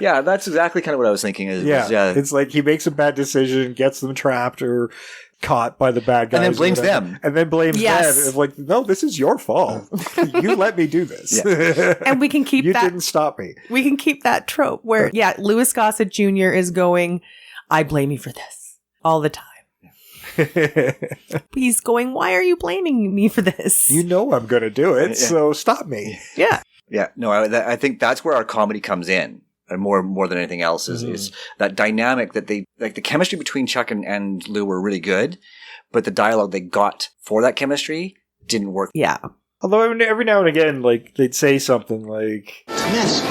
Yeah, that's exactly kind of what I was thinking. It's like he makes a bad decision, gets them trapped or caught by the bad guys, and then blames them, and then blames them. It's like, no, this is your fault. You let me do this, and we can keep you that. Didn't stop me. We can keep that trope where, Louis Gossett Jr. is going, I blame you for this all the time. He's going, why are you blaming me for this? You know I'm going to do it, so stop me. Yeah. Yeah. No, I think that's where our comedy comes in. And more than anything else is that dynamic that they, like the chemistry between Chuck and Lou were really good, but the dialogue they got for that chemistry didn't work. Yeah. Although every now and again, like, they'd say something like, Miss,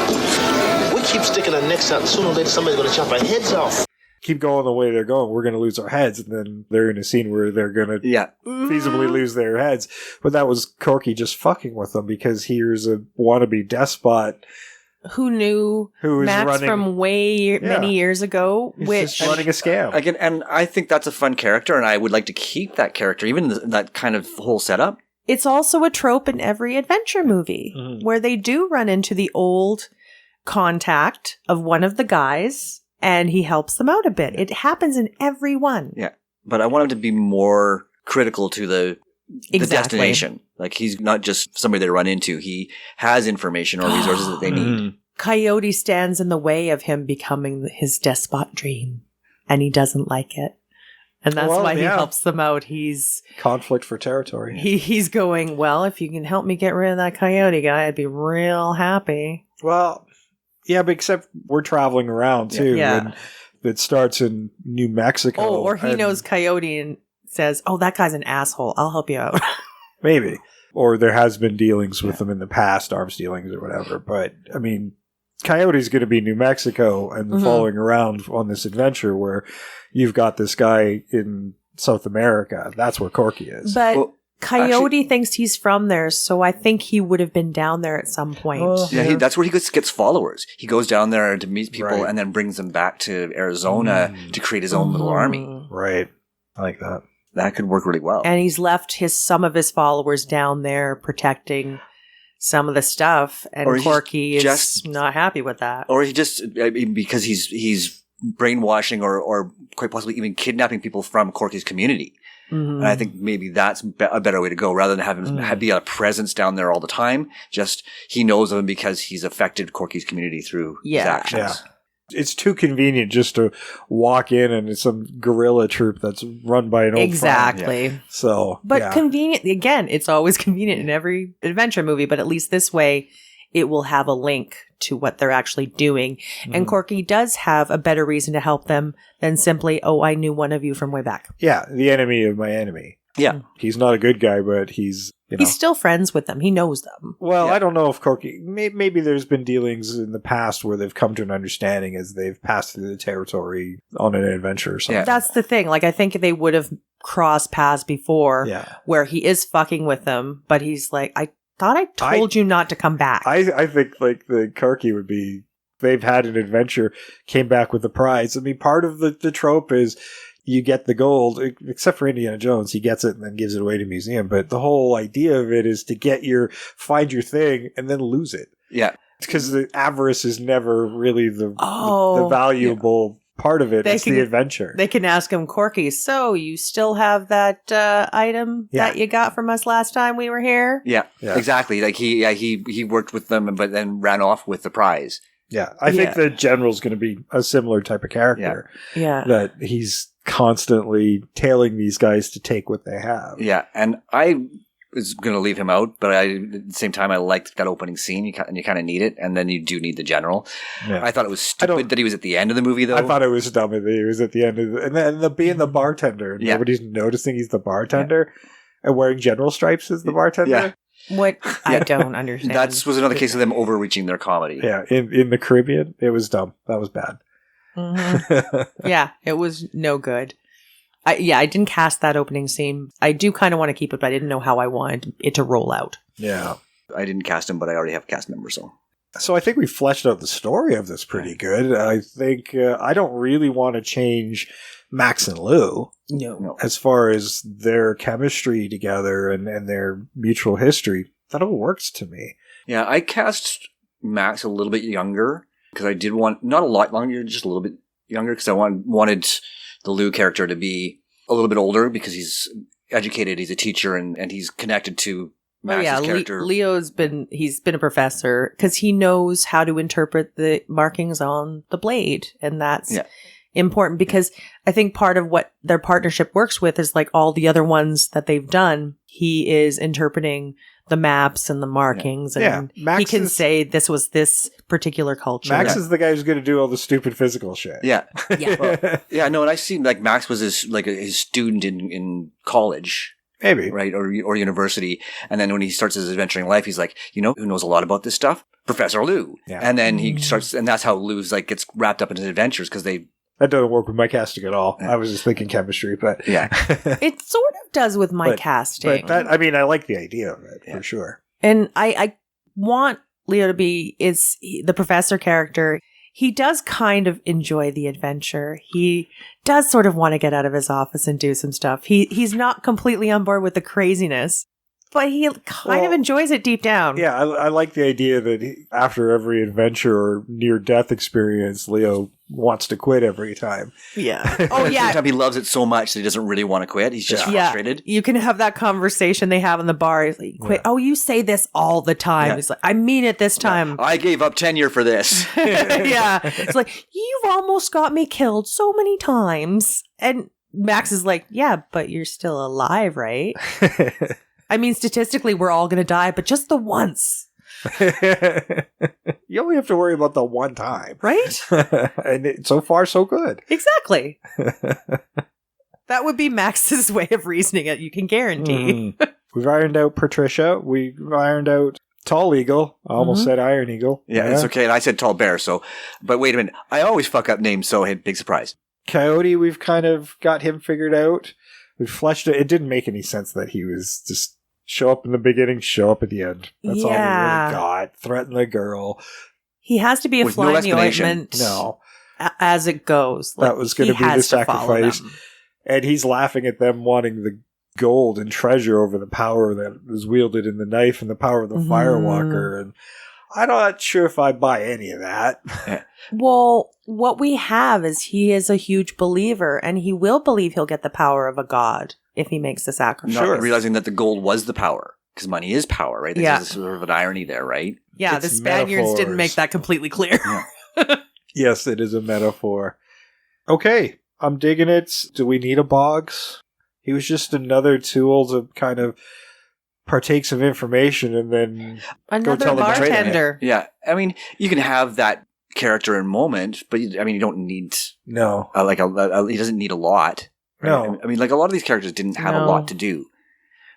we keep sticking our necks out and sooner or later somebody's going to chop our heads off. Keep going the way they're going, we're going to lose our heads. And then they're in a scene where they're going to feasibly lose their heads. But that was Corky just fucking with them because here's a wannabe despot who knew Max from many years ago, which just running a scam. Again, and I think that's a fun character, and I would like to keep that character, even that kind of whole setup. It's also a trope in every adventure movie where they do run into the old contact of one of the guys, and he helps them out a bit. It happens in every one. Yeah, but I want him to be more critical to the destination. Like, he's not just somebody they run into. He has information or resources that they need. Coyote stands in the way of him becoming his despot dream, and he doesn't like it. And that's why he helps them out. He's conflict for territory. He's going, well, if you can help me get rid of that Coyote guy, I'd be real happy. Well, yeah, but except we're traveling around too. Yeah. And it starts in New Mexico. Oh, or he knows Coyote and says, oh, that guy's an asshole. I'll help you out. Maybe. Or there has been dealings with them in the past, arms dealings or whatever. But, I mean, Coyote's going to be New Mexico and following around on this adventure where you've got this guy in South America. That's where Corky is. But Coyote thinks he's from there, so I think he would have been down there at some point. That's where he gets followers. He goes down there to meet people and then brings them back to Arizona to create his own little army. Right. I like that. That could work really well. And he's left some of his followers down there protecting some of the stuff, and Corky is just not happy with that. Or he just, because he's brainwashing or quite possibly even kidnapping people from Corky's community. And I think maybe that's a better way to go, rather than have him be a presence down there all the time. Just, he knows of him because he's affected Corky's community through his actions. Yeah. It's too convenient just to walk in and it's some guerrilla troop that's run by an old friend. Yeah. So, but convenient, again, it's always convenient in every adventure movie, but at least this way it will have a link to what they're actually doing. And Corky does have a better reason to help them than simply, oh, I knew one of you from way back. Yeah, the enemy of my enemy. Yeah. He's not a good guy, but he's... He's still friends with them. He knows them. Well, I don't know if Corky... Maybe there's been dealings in the past where they've come to an understanding as they've passed through the territory on an adventure or something. Yeah. That's the thing. Like, I think they would have crossed paths before Yeah. where he is fucking with them, but he's like, I thought I told you not to come back. I think like the Karki would be, they've had an adventure, came back with a prize. I mean, part of the trope is you get the gold, except for Indiana Jones, he gets it and then gives it away to a museum. But the whole idea of it is to find your thing and then lose it. Yeah. Because the avarice is never really the valuable part of it. It's the adventure. They can ask him, Corky, so you still have that item that you got from us last time we were here? Yeah, exactly. Like he worked with them, but then ran off with the prize. Yeah, I think the general's going to be a similar type of character. Yeah. That he's constantly tailing these guys to take what they have. Yeah, and I was going to leave him out, but at the same time, I liked that opening scene. You kind of need it, and then you do need the general. Yeah. I thought it was stupid that he was at the end of the movie, though. I thought it was dumb that he was at the end of and then being the bartender. Nobody's noticing he's the bartender, and wearing general stripes as the bartender. Yeah. What I don't understand. That was another case of them overreaching their comedy. Yeah, in the Caribbean, it was dumb. That was bad. Mm-hmm. Yeah, it was no good. I didn't cast that opening scene. I do kind of want to keep it, but I didn't know how I wanted it to roll out. Yeah. I didn't cast him, but I already have a cast member, So I think we fleshed out the story of this pretty good. I think I don't really want to change Max and Lou. No. As far as their chemistry together and their mutual history, that all works to me. Yeah, I cast Max a little bit younger because I did want, not a lot younger, just a little bit younger because I wanted the Lou character to be a little bit older because he's educated, he's a teacher, and he's connected to Max's character. Leo's been a professor because he knows how to interpret the markings on the blade, and that's important because I think part of what their partnership works with is like all the other ones that they've done. He is interpreting the maps and the markings, and he can say this was this particular culture. Max is the guy who's going to do all the stupid physical shit. Yeah, no, and I see like Max was his student in college. Maybe. Right, or university. And then when he starts his adventuring life, he's like, who knows a lot about this stuff? Professor Lou. Yeah. And then he starts, and that's how Lou's like gets wrapped up in his adventures because they... That doesn't work with my casting at all. I was just thinking chemistry, but... Yeah. It sort of does with my casting. But that, I mean, I like the idea of it, for sure. And I want Leo to be the professor character. He does kind of enjoy the adventure. He does sort of want to get out of his office and do some stuff. He's not completely on board with the craziness, but he kind of enjoys it deep down. Yeah, I like the idea that after every adventure or near-death experience, Leo wants to quit every time. Yeah. Oh, yeah. Every time he loves it so much that he doesn't really want to quit. He's just frustrated. You can have that conversation they have in the bar. He's like, quit. Yeah. Oh, you say this all the time. Yeah. He's like, I mean it this time. I gave up tenure for this. Yeah. It's like, you've almost got me killed so many times. And Max is like, yeah, but you're still alive, right? I mean, statistically, we're all going to die, but just the once. You only have to worry about the one time. Right? And so far, so good. Exactly. That would be Max's way of reasoning it, you can guarantee. We've ironed out Patricia. We've ironed out Tall Eagle. I almost said Iron Eagle. Yeah, it's okay. And I said Tall Bear, but wait a minute. I always fuck up names, so hey, big surprise. Coyote, we've kind of got him figured out. We fleshed it. It didn't make any sense that he was just show up in the beginning, show up at the end. That's all we really got. Threaten the girl. He has to be a fly in the ointment. No. As it goes. That was going to be the sacrifice. And he's laughing at them wanting the gold and treasure over the power that was wielded in the knife and the power of the Firewalker. And I'm not sure if I buy any of that. Well, what we have is he is a huge believer, and he will believe he'll get the power of a god if he makes the sacrifice. Not realizing that the gold was the power, because money is power, right? There's sort of an irony there, right? Yeah, the Spaniards didn't make that completely clear. Yeah. Yes, it is a metaphor. Okay, I'm digging it. Do we need a Boggs? He was just another tool to kind of partake some information and then another go tell bartender. Yeah, I mean, you can have that character in moment, but I mean, you don't need he doesn't need a lot. Right? No, I mean, like a lot of these characters didn't have a lot to do,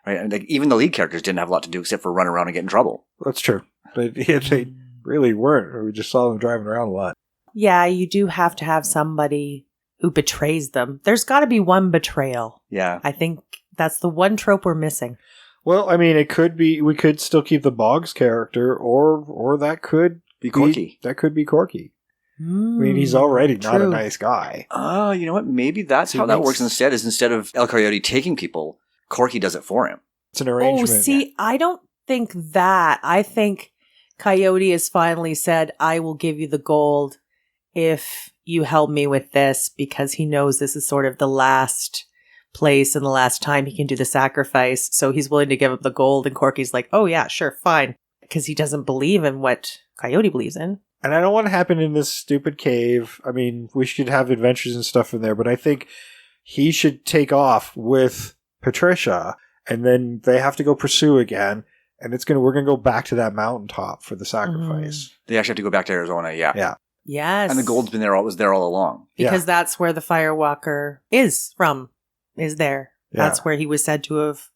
right? I mean, like even the lead characters didn't have a lot to do except for run around and get in trouble. That's true. They really weren't. We just saw them driving around a lot. Yeah, you do have to have somebody who betrays them. There's got to be one betrayal. Yeah. I think that's the one trope we're missing. Well, I mean, it could be, we could still keep the Boggs character, or that could be Corky. That could be Corky. I mean, he's already not a nice guy. Oh, you know what? Maybe that's how that works instead, is instead of El Coyote taking people, Corky does it for him. It's an arrangement. Oh, see, I don't think that. I think Coyote has finally said, I will give you the gold if you help me with this, because he knows this is sort of the last place and the last time he can do the sacrifice. So he's willing to give up the gold. And Corky's like, oh yeah, sure, fine. Because he doesn't believe in what Coyote believes in. And I don't want to happen in this stupid cave. I mean, we should have adventures and stuff in there, but I think he should take off with Patricia, and then they have to go pursue again. And we're gonna go back to that mountaintop for the sacrifice. They actually have to go back to Arizona. Yeah. Yeah. Yes. And the gold's been there. Was there all along. Because that's where the Firewalker is from. Is there. Yeah. That's where he was said to have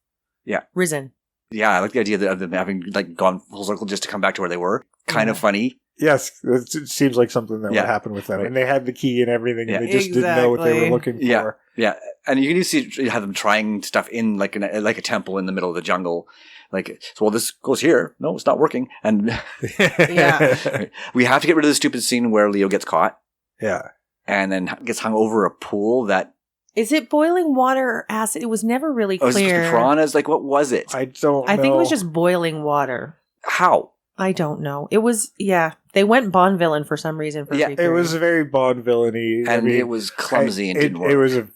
risen. Yeah, I like the idea of them having like gone full circle just to come back to where they were. Kind of funny. Yes, it seems like something that would happen with them. Right. And they had the key and everything, and they just didn't know what they were looking for. Yeah, and you can see have them trying stuff in like a temple in the middle of the jungle. Like, so, well, this goes here. No, it's not working. And we have to get rid of the stupid scene where Leo gets caught. Yeah. And then gets hung over a pool that... Is it boiling water or acid? It was never really clear. Oh, is it piranhas? Like, what was it? I don't know. I think it was just boiling water. How? I don't know. It was, they went Bond villain for some reason. It was very Bond villainy. And it was clumsy and didn't work. It was a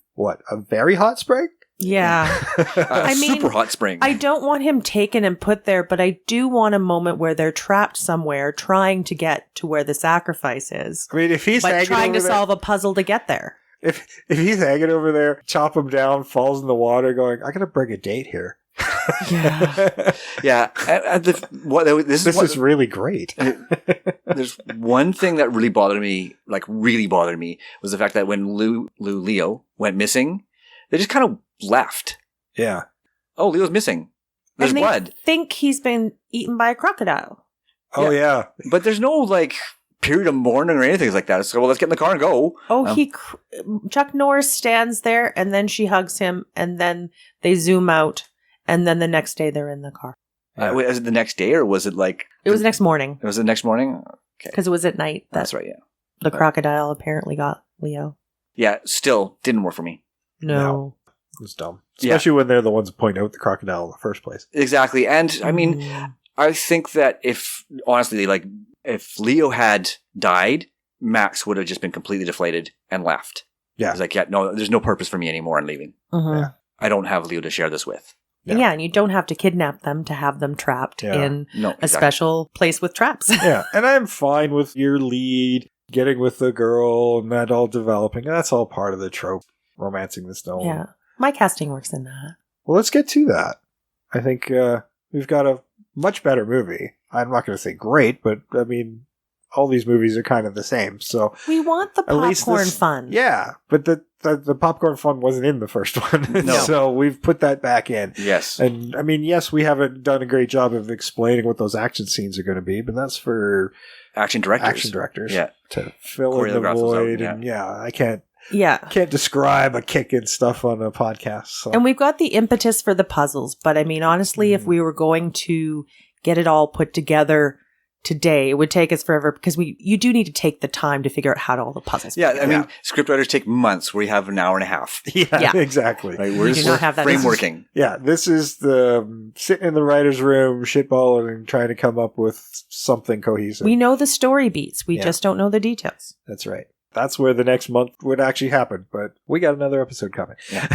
very hot spring? Yeah. I mean, super hot spring. I don't want him taken and put there, but I do want a moment where they're trapped somewhere trying to get to where the sacrifice is. I mean, if he's trying to solve a puzzle to get there. If he's hanging over there, chop him down, falls in the water, going, I gotta bring a date here. Yeah. This is really great. There's one thing that really bothered me, was the fact that when Leo went missing, they just kind of left. Yeah. Oh, Leo's missing. There's blood. I think he's been eaten by a crocodile. Oh, yeah. But there's no, period of mourning or anything like that. So, well, let's get in the car and go. Oh, Chuck Norris stands there, and then she hugs him, and then they zoom out, and then the next day they're in the car. Was it the next day, or was it It was the next morning. It was the next morning? Okay. Because it was at night. That's right, yeah. The crocodile apparently got Leo. Yeah, still didn't work for me. No. It was dumb. Especially when they're the ones that point out the crocodile in the first place. Exactly. And, I mean, I think that if Leo had died, Max would have just been completely deflated and left. Yeah. He's like, no, there's no purpose for me anymore in leaving. Yeah. I don't have Leo to share this with. Yeah, and you don't have to kidnap them to have them trapped in a special place with traps. Yeah, and I'm fine with your lead getting with the girl and that all developing. That's all part of the trope, romancing the stone. Yeah, my casting works in that. Well, let's get to that. I think we've got a much better movie. I'm not going to say great, but I mean, all these movies are kind of the same. So we want the popcorn fun. Yeah, but the popcorn fun wasn't in the first one. No. So we've put that back in. Yes. And I mean, yes, we haven't done a great job of explaining what those action scenes are going to be, but that's for action directors. To fill in the void. And I can't describe a kick and stuff on a podcast. So. And we've got the impetus for the puzzles, but I mean, honestly, if we were going to get it all put together today, it would take us forever because you do need to take the time to figure out how to all the puzzles. Yeah, I mean, scriptwriters take months where you have an hour and a half. Yeah. Exactly. Right, we're not have that frameworking. This is the sitting in the writer's room, shitballing and trying to come up with something cohesive. We know the story beats. We just don't know the details. That's right. That's where the next month would actually happen, but we got another episode coming. Yeah.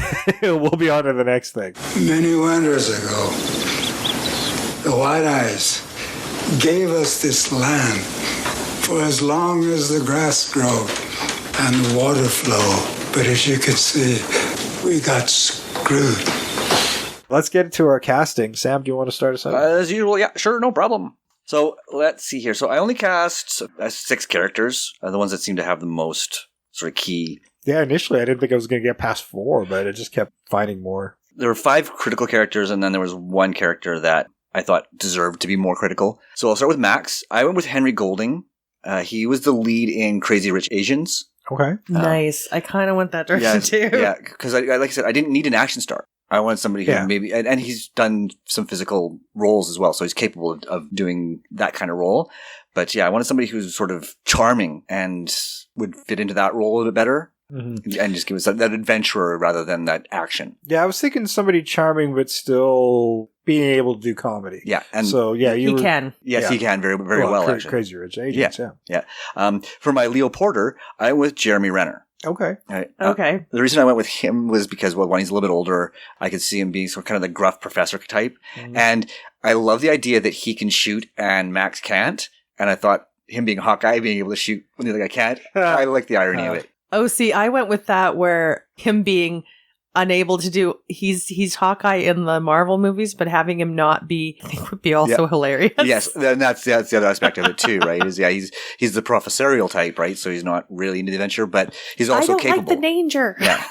We'll be on to the next thing. Many winters ago, the White Eyes gave us this land for as long as the grass growed and the water flow. But as you can see, we got screwed. Let's get into our casting. Sam, do you want to start us out? As usual, yeah, sure, no problem. So let's see here. So I only cast 6 characters, the ones that seem to have the most sort of key. Yeah, initially I didn't think I was going to get past 4, but I just kept finding more. There were 5 critical characters, and then there was 1 character that I thought deserved to be more critical. So I'll start with Max. I went with Henry Golding. He was the lead in Crazy Rich Asians. Okay. Nice. I kind of went that direction too. Yeah, because like I said, I didn't need an action star. I wanted somebody who maybe, and he's done some physical roles as well, so he's capable of doing that kind of role. But yeah, I wanted somebody who's sort of charming and would fit into that role a bit better. Mm-hmm. And just give us that adventurer rather than that action. Yeah, I was thinking somebody charming, but still being able to do comedy. Yeah. And so, yeah, he can. Yes, he can very, very well, actually. Crazy Rich Asians, yeah. For my Leo Porter, I went with Jeremy Renner. Okay. Okay. The reason I went with him was because, well, when he's a little bit older, I could see him being sort of kind of the gruff professor type. Mm-hmm. And I love the idea that he can shoot and Max can't. And I thought him being Hawkeye, being able to shoot when the other guy can't, I like the irony of it. Oh, see, I went with that where him being unable to do, he's Hawkeye in the Marvel movies, but having him not be, I think would be also hilarious. Yes, and that's the other aspect of it too, right? He's the professorial type, right? So he's not really into the adventure, but he's also capable. I don't like the danger. Yeah.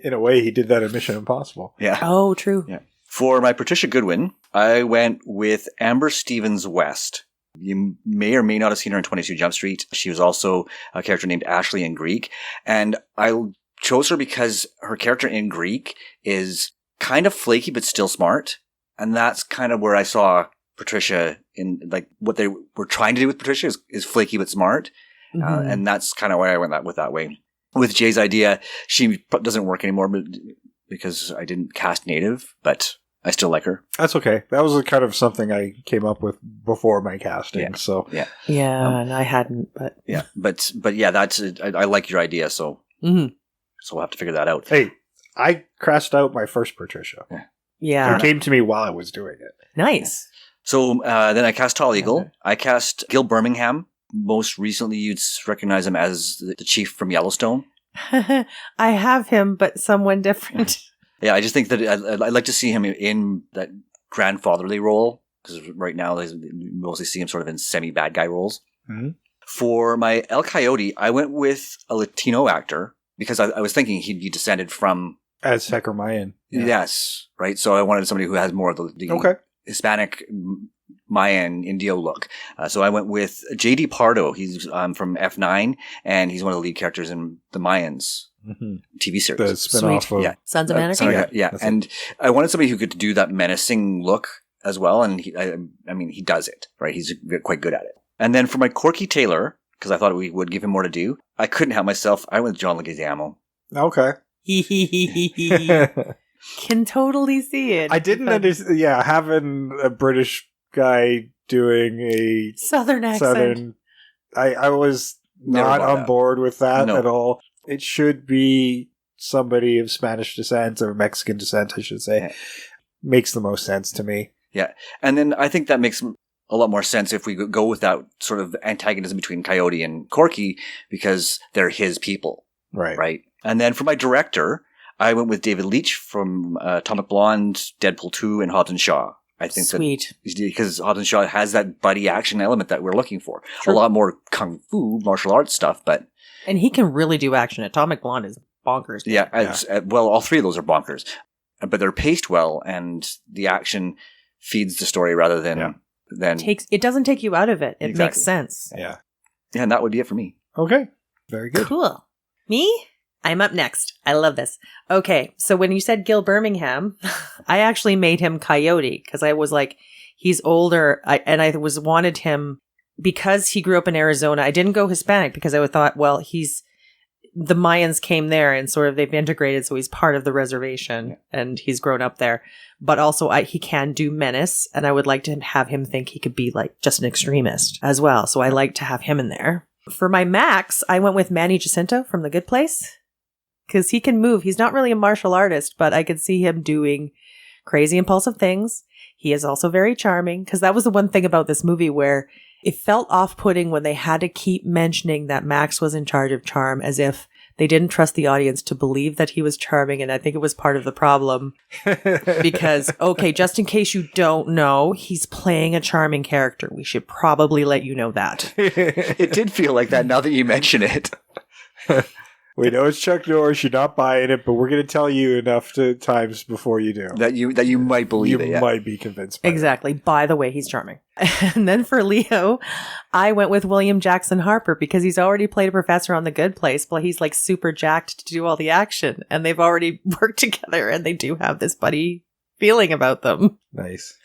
In a way, he did that in Mission Impossible. Yeah. Oh, true. Yeah. For my Patricia Goodwin, I went with Amber Stevens West. You may or may not have seen her in 22 Jump Street. She was also a character named Ashley in Greek. And I chose her because her character in Greek is kind of flaky, but still smart. And that's kind of where I saw Patricia in, like, what they were trying to do with Patricia is flaky, but smart. Mm-hmm. And that's kind of why I went that way. With Jay's idea, she doesn't work anymore but because I didn't cast native, but I still like her. That's okay. That was kind of something I came up with before my casting. Yeah. So and I hadn't, but but yeah, that's I like your idea. So so we'll have to figure that out. Hey, I crossed out my first Patricia. Yeah, it came to me while I was doing it. Nice. So then I cast Tall Eagle. Okay. I cast Gil Birmingham. Most recently, you'd recognize him as the chief from Yellowstone. I have him, but someone different. Yeah, I just think that I'd like to see him in that grandfatherly role, because right now they mostly see him sort of in semi-bad guy roles. Mm-hmm. For my El Coyote, I went with a Latino actor because I was thinking he'd be descended from Aztec or Mayan. Yeah. Yes, right. So I wanted somebody who has more of the Hispanic Mayan Indio look. So I went with J.D. Pardo. He's from F9, and he's one of the lead characters in the Mayans. Mm-hmm. TV series. The spin-off of Sons of Anarchy. Yeah. And I wanted somebody who could do that menacing look as well. And he does it, right? He's quite good at it. And then for my Corky Taylor, because I thought we would give him more to do, I couldn't help myself. I went with John Leguizamo. Okay. Can totally see it. I didn't understand. Yeah, having a British guy doing a Southern accent. I was not on board with that at all. It should be somebody of Spanish descent or Mexican descent, I should say. Makes the most sense to me. Yeah. And then I think that makes a lot more sense if we go with that sort of antagonism between Coyote and Corky because they're his people. Right. And then for my director, I went with David Leitch from Atomic Blonde, Deadpool 2, and Hobbs & Shaw. I think Sweet. Because Hobbs & Shaw has that buddy action element that we're looking for. True. A lot more kung fu, martial arts stuff, but... And he can really do action. Atomic Blonde is bonkers. Yeah. Well, all three of those are bonkers. But they're paced well, and the action feeds the story rather than... It doesn't take you out of it. It makes sense. Yeah. Yeah, and that would be it for me. Okay. Very good. Cool. Me? I'm up next. I love this. Okay, so when you said Gil Birmingham, I actually made him Coyote because I was like, he's older, and I wanted him because he grew up in Arizona. I didn't go Hispanic because I thought, well, the Mayans came there and sort of they've integrated, so he's part of the reservation and he's grown up there. But also, he can do menace, and I would like to have him think he could be like just an extremist as well. So I like to have him in there. For my Max, I went with Manny Jacinto from The Good Place. Because he can move. He's not really a martial artist, but I could see him doing crazy impulsive things. He is also very charming. Because that was the one thing about this movie where it felt off-putting when they had to keep mentioning that Max was in charge of charm as if they didn't trust the audience to believe that he was charming. And I think it was part of the problem. Because, okay, just in case you don't know, he's playing a charming character. We should probably let you know that. It did feel like that now that you mention it. We know it's Chuck Norris. You're not buying it, but we're going to tell you enough times before you do that you might believe it. You might be convinced. By exactly. By the way, he's charming. And then for Leo, I went with William Jackson Harper because he's already played a professor on The Good Place, but he's like super jacked to do all the action, and they've already worked together, and they do have this buddy feeling about them. Nice.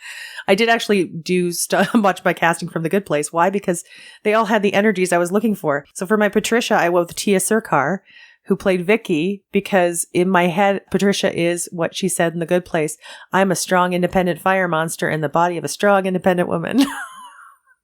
I did actually do much my casting from The Good Place. Why? Because they all had the energies I was looking for. So for my Patricia, I went with Tia Sircar, who played Vicky, because in my head, Patricia is what she said in The Good Place. I'm a strong, independent fire monster in the body of a strong, independent woman.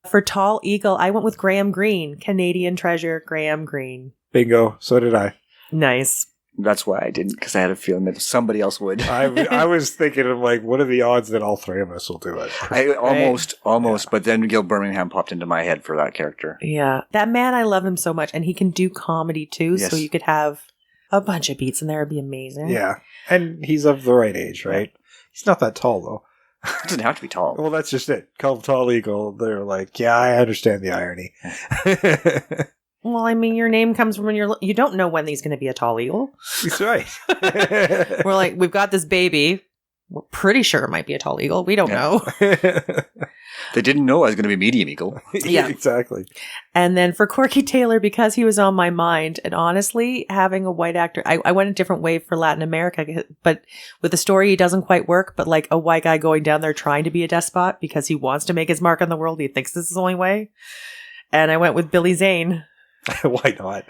For Tall Eagle, I went with Graham Greene, Canadian treasure, Graham Greene. Bingo. So did I. Nice. That's why I didn't, because I had a feeling that somebody else would. I was thinking of like, what are the odds that all three of us will do it? I almost, but then Gil Birmingham popped into my head for that character. Yeah. That man, I love him so much, and he can do comedy too, Yes. so you could have a bunch of beats in there. It'd be amazing. Yeah. And he's of the right age, right? He's not that tall, though. It doesn't have to be tall. Well, that's just it. Called Tall Eagle. They're like, yeah, I understand the irony. Well, I mean, your name comes from when you don't know when he's going to be a tall eagle. That's right. We're like, we've got this baby. We're pretty sure it might be a tall eagle. We don't know. They didn't know I was going to be medium eagle. Yeah, exactly. And then for Corky Taylor, because he was on my mind, and honestly, having a white actor, I went a different way for Latin America, but with the story, he doesn't quite work. But like a white guy going down there trying to be a despot because he wants to make his mark on the world. He thinks this is the only way. And I went with Billy Zane. Why not?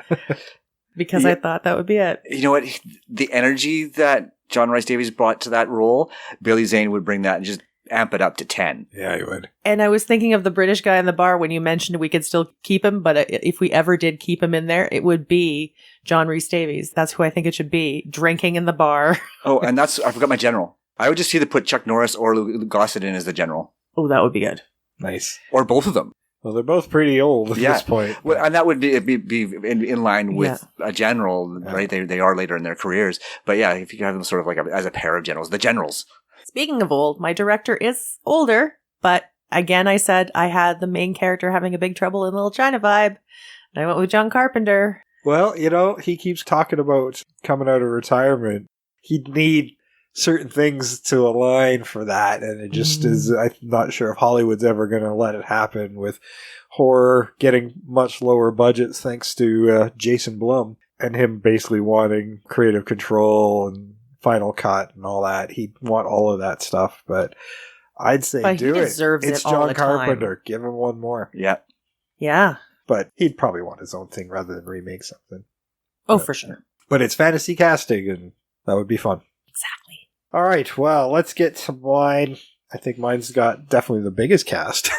Because I thought that would be it. You know what? The energy that John Rhys Davies brought to that role, Billy Zane would bring that and just amp it up to 10. Yeah, he would. And I was thinking of the British guy in the bar when you mentioned we could still keep him, but if we ever did keep him in there, it would be John Rhys Davies. That's who I think it should be, drinking in the bar. Oh, and I forgot my general. I would just either put Chuck Norris or Gossett in as the general. Oh, that would be good. Nice. Or both of them. Well, they're both pretty old at this point. Well, and that would be in line with a general, right? They are later in their careers. But yeah, if you have them sort of like as a pair of generals, the generals. Speaking of old, my director is older, but again, I said I had the main character having a Big Trouble in Little China vibe. And I went with John Carpenter. Well, you know, he keeps talking about coming out of retirement. He'd need certain things to align for that, and it just is. I'm not sure if Hollywood's ever going to let it happen with horror getting much lower budgets thanks to Jason Blum and him basically wanting creative control and final cut and all that. He'd want all of that stuff, but I'd say but do he it. Deserves It's it all John the Carpenter. time. Give him one more. Yeah. But he'd probably want his own thing rather than remake something. Oh, for sure. But it's fantasy casting, and that would be fun. Exactly. All right, well, let's get to mine. I think mine's got definitely the biggest cast.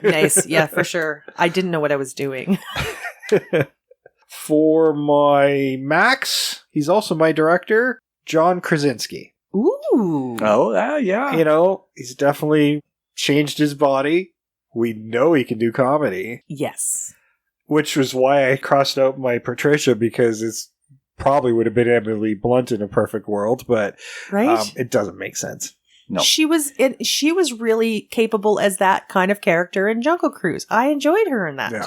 Nice. Yeah, for sure. I didn't know what I was doing. For my Max, he's also my director, John Krasinski. Ooh. Oh, yeah. You know, he's definitely changed his body. We know he can do comedy. Yes. Which was why I crossed out my Patricia, because it's probably would have been Emily Blunt in a perfect world, but right? It doesn't make sense. No. She was really capable as that kind of character in Jungle Cruise. I enjoyed her in that. Yeah.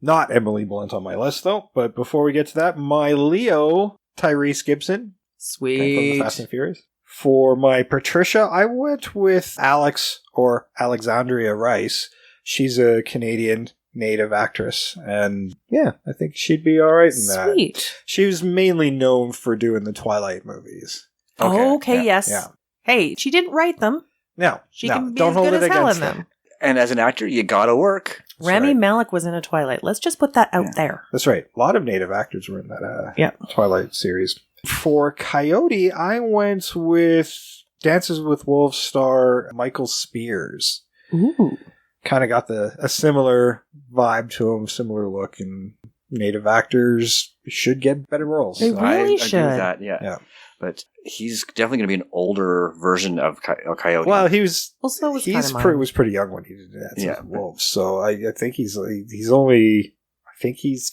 Not Emily Blunt on my list, though. But before we get to that, my Leo, Tyrese Gibson. Sweet. From the Fast and Furious. For my Patricia, I went with Alex, or Alexandria Rice. She's a Canadian native actress. And yeah, I think she'd be all right in that. Sweet. She was mainly known for doing the Twilight movies. Okay, yes. Yeah. Hey, she didn't write them. No. She can be as good as hell in them. And as an actor, you gotta work. Rami Malek was in a Twilight. Let's just put that out there. That's right. A lot of native actors were in that Twilight series. For Coyote, I went with Dances with Wolves star Michael Spears. Ooh. Kind of got a similar vibe to him, similar look, and native actors should get better roles. They really should. I agree with that, yeah. But he's definitely going to be an older version of Coyote. Well, he was. Well, so was was pretty young when he did Dances with Wolves, so I think he's only. I think he's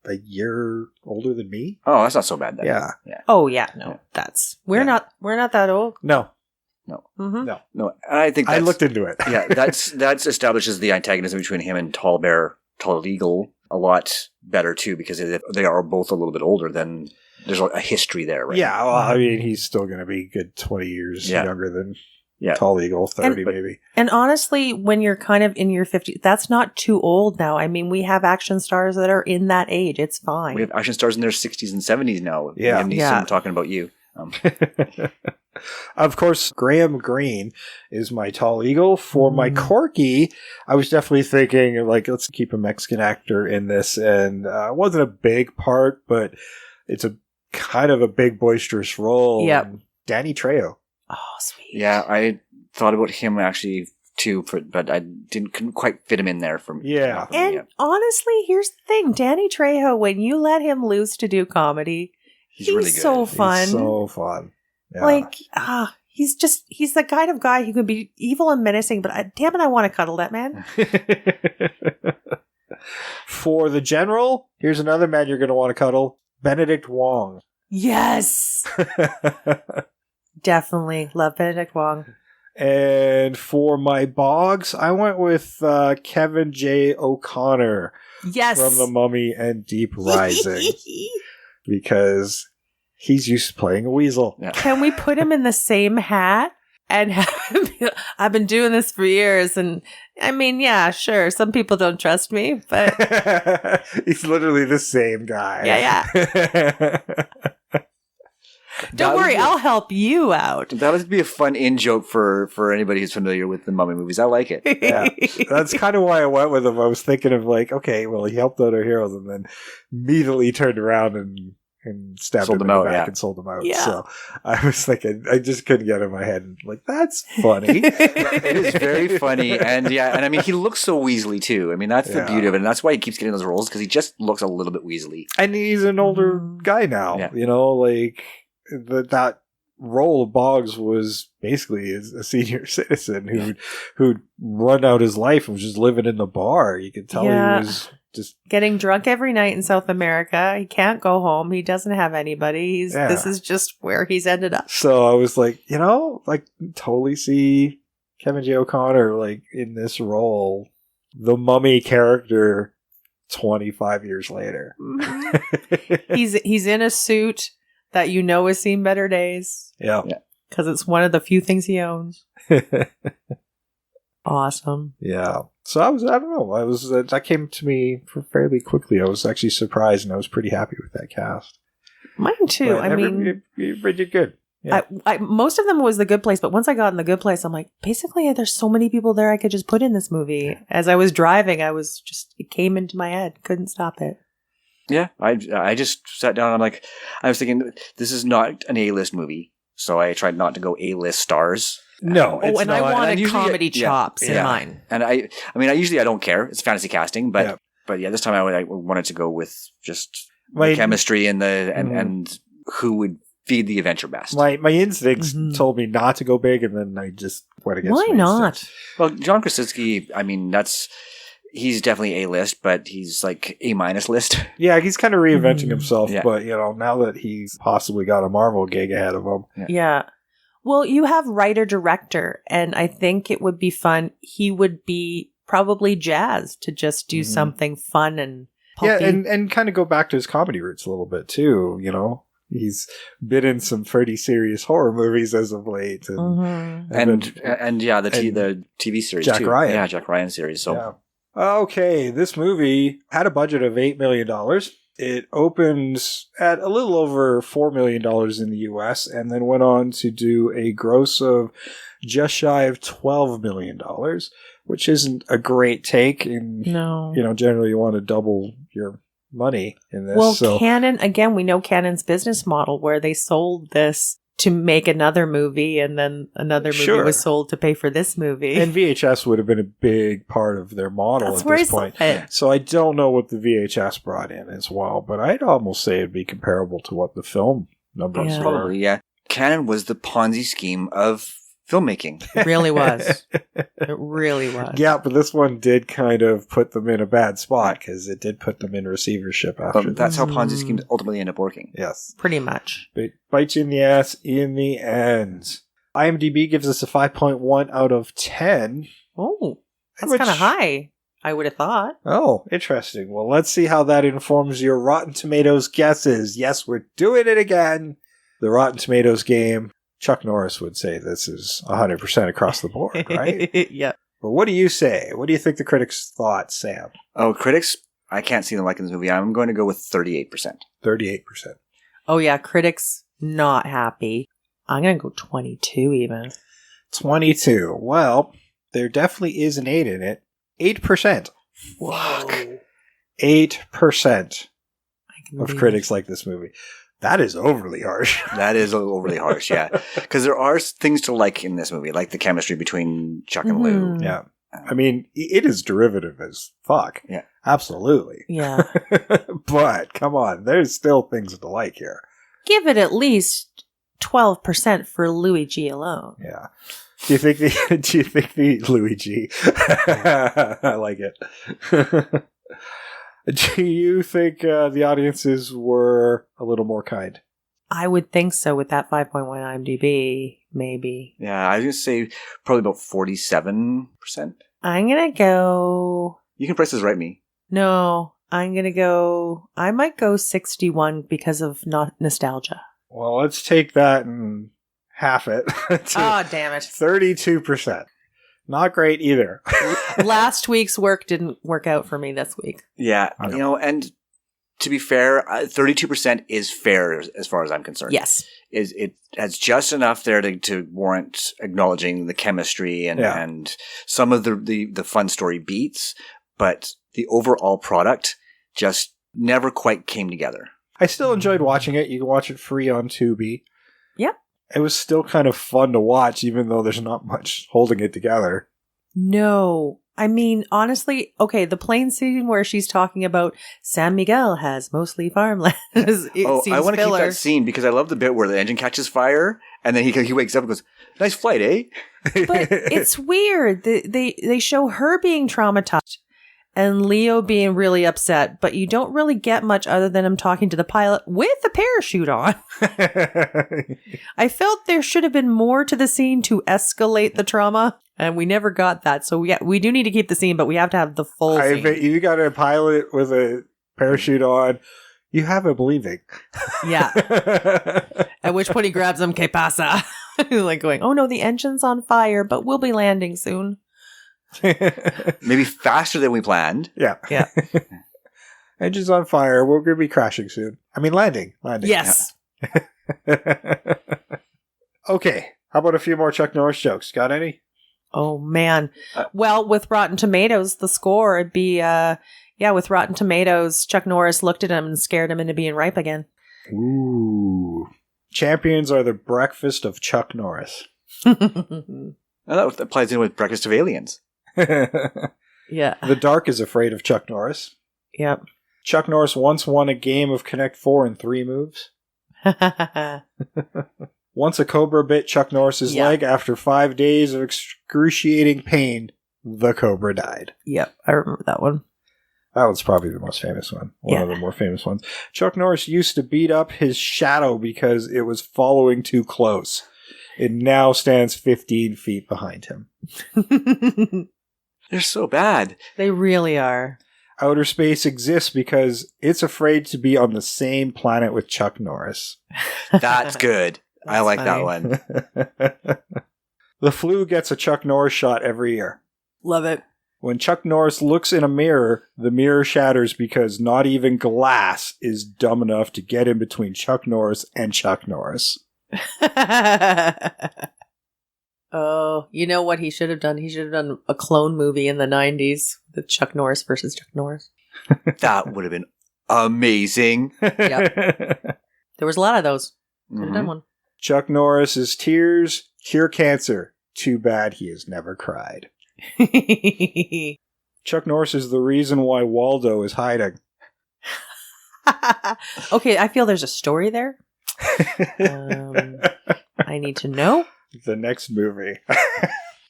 a year older than me. Oh, that's not so bad then. Yeah. Oh yeah, no, that's we're not that old. No. Mm-hmm. No. And I think I looked into it. Yeah, that establishes the antagonism between him and Tall Eagle. a lot better too, because if they are both a little bit older, then there's a history there, right? Yeah, well, I mean, he's still going to be a good 20 years younger than Tall Eagle, 30 maybe. And honestly, when you're kind of in your 50s, that's not too old now. I mean, we have action stars that are in that age. It's fine. We have action stars in their 60s and 70s now. Yeah. Liam Neeson talking about you. Of course, Graham Greene is my Tall Eagle. For my Corky, I was definitely thinking, like, let's keep a Mexican actor in this. And it wasn't a big part, but it's a kind of a big, boisterous role. Yep. Danny Trejo. Oh, sweet. Yeah, I thought about him actually too, but I couldn't quite fit him in there for me. Yeah. And honestly, here's the thing. Danny Trejo, when you let him loose to do comedy, he's really good. so fun. He's so fun. Yeah. Like, he's the kind of guy who could be evil and menacing, but damn it, I want to cuddle that man. For the general, here's another man you're going to want to cuddle. Benedict Wong. Yes. Definitely. Love Benedict Wong. And for my Boggs, I went with Kevin J. O'Connor. Yes. From The Mummy and Deep Rising. Because he's used to playing a weasel. Yeah. Can we put him in the same hat and have him be, I've been doing this for years, and I mean, yeah, sure, some people don't trust me, but he's literally the same guy. Yeah. Don't worry, I'll help you out. That would be a fun in-joke for anybody who's familiar with the Mummy movies. I like it. Yeah. That's kind of why I went with him. I was thinking of like, okay, well, he helped out our heroes and then immediately turned around and stabbed Sold him them in the out, back yeah. and sold them out. Yeah. So I was thinking, I just couldn't get it in my head. Like, that's funny. It is very funny, and I mean, he looks so Weasley too. I mean, that's the beauty of it, and that's why he keeps getting those roles, because he just looks a little bit Weasley. And he's an older guy now. Yeah. You know, like that role of Boggs was basically a senior citizen who'd run out his life and was just living in the bar. You could tell he was just getting drunk every night in South America. He can't go home. He doesn't have anybody. This is just where he's ended up. So I was like, you know, like totally see Kevin J. O'Connor like in this role, the Mummy character 25 years later. Mm-hmm. He's in a suit that you know has seen better days. Yeah. Because it's one of the few things he owns. Awesome. Yeah. So I don't know. That came to me fairly quickly. I was actually surprised, and I was pretty happy with that cast. Mine too. But you did good. Yeah. I most of them was The Good Place, but once I got in The Good Place, I'm like, basically, there's so many people there I could just put in this movie. As I was driving, it came into my head. Couldn't stop it. Yeah, I just sat down and I was thinking, this is not an A-list movie, so I tried not to go A-list stars. No, it's and not. I wanted usually, comedy chops in mine. And I mean, I don't care. It's fantasy casting, but this time I wanted to go with just the chemistry and and who would feed the adventure best. My instincts told me not to go big, and then I just went against. Why not? Instincts. Well, John Krasinski, I mean, he's definitely A-list, but he's like A- list. Yeah, he's kind of reinventing himself, but you know, now that he's possibly got a Marvel gig ahead of him. Yeah. Well, you have writer-director, and I think it would be fun. He would be probably jazzed to just do something fun and pulpy. Yeah, and kind of go back to his comedy roots a little bit too, you know? He's been in some pretty serious horror movies as of late. The TV series Jack too. Ryan. Yeah, Jack Ryan series. So. Yeah. Okay, this movie had a budget of $8 million. It opens at a little over $4 million in the US and then went on to do a gross of just shy of $12 million, which isn't a great take. And, generally you want to double your money in this. Well, Canon, again, we know Canon's business model where they sold this to make another movie, and then another movie was sold to pay for this movie. And VHS would have been a big part of their model at this point. So I don't know what the VHS brought in as well, but I'd almost say it'd be comparable to what the film numbers were. Probably, yeah. Canon was the Ponzi scheme of filmmaking. It really was. It really was. Yeah, but this one did kind of put them in a bad spot because it did put them in receivership after. That's how Ponzi schemes ultimately end up working. Yes. Pretty much. But bites you in the ass in the end. IMDb gives us a 5.1 out of 10. Oh, that's kind of high. I would have thought. Oh, interesting. Well, let's see how that informs your Rotten Tomatoes guesses. Yes, we're doing it again. The Rotten Tomatoes game. Chuck Norris would say this is 100% across the board, right? Yeah. But what do you say? What do you think the critics thought, Sam? Oh, critics, I can't see them liking this movie. I'm going to go with 38%. 38%. Oh, yeah. Critics not happy. I'm going to go 22 even. 22. Well, there definitely is an 8 in it. 8%. Fuck. 8% of critics like this movie. That is overly harsh. That is overly harsh, yeah. Because there are things to like in this movie, like the chemistry between Chuck and Lou. Yeah. I mean, it is derivative as fuck. Yeah. Absolutely. Yeah. But, come on, there's still things to like here. Give it at least 12% for Louis G alone. Yeah. Do you think the Louis G? I like it. Do you think the audiences were a little more kind? I would think so with that 5.1 IMDb, maybe. Yeah, I was going to say probably about 47%. I'm going to go... You can Price Is Right me. No, I'm going to go... I might go 61 because of nostalgia. Well, let's take that and half it. Oh, damn it. 32%. Not great either. Last week's work didn't work out for me this week. Yeah, you know, and to be fair, 32% is fair as far as I'm concerned. Yes. It has just enough there to warrant acknowledging the chemistry and some of the fun story beats, but the overall product just never quite came together. I still enjoyed watching it. You can watch it free on Tubi. Yep. It was still kind of fun to watch, even though there's not much holding it together. No. I mean, honestly, okay, the plane scene where she's talking about San Miguel has mostly farmland. I want to keep that scene because I love the bit where the engine catches fire and then he wakes up and goes, "Nice flight, eh?" But it's weird. They show her being traumatized and Leo being really upset, but you don't really get much other than him talking to the pilot with a parachute on. I felt there should have been more to the scene to escalate the trauma, and we never got that. So we do need to keep the scene, but we have to have the full scene. Bet you got a pilot with a parachute on. You have a believing. Yeah. At which point he grabs him, "Que pasa?" Like going, "Oh no, the engine's on fire, but we'll be landing soon." Maybe faster than we planned. Yeah. Yeah. Engine's on fire. We're going to be crashing soon. I mean, landing. Yes. Yeah. Okay. How about a few more Chuck Norris jokes? Got any? Oh, man. Well, with Rotten Tomatoes, the score, it'd be, with Rotten Tomatoes, Chuck Norris looked at him and scared him into being ripe again. Ooh. Champions are the breakfast of Chuck Norris. That applies in with Breakfast of Aliens. Yeah. The Dark is afraid of Chuck Norris. Yep. Chuck Norris once won a game of Connect 4 in 3 moves. Once a cobra bit Chuck Norris's leg. After 5 days of excruciating pain, the cobra died. Yep, I remember that one. That one's probably the most famous one. One of the more famous ones. Chuck Norris used to beat up his shadow because it was following too close. It now stands 15 feet behind him. They're so bad. They really are. Outer space exists because it's afraid to be on the same planet with Chuck Norris. That's good. I like that one. The flu gets a Chuck Norris shot every year. Love it. When Chuck Norris looks in a mirror, the mirror shatters because not even glass is dumb enough to get in between Chuck Norris and Chuck Norris. Oh, you know what he should have done? He should have done a clone movie in the 90s with Chuck Norris versus Chuck Norris. That would have been amazing. Yep. There was a lot of those. Could have done one. Chuck Norris's tears cure cancer. Too bad he has never cried. Chuck Norris is the reason why Waldo is hiding. Okay, I feel there's a story there. I need to know. The next movie.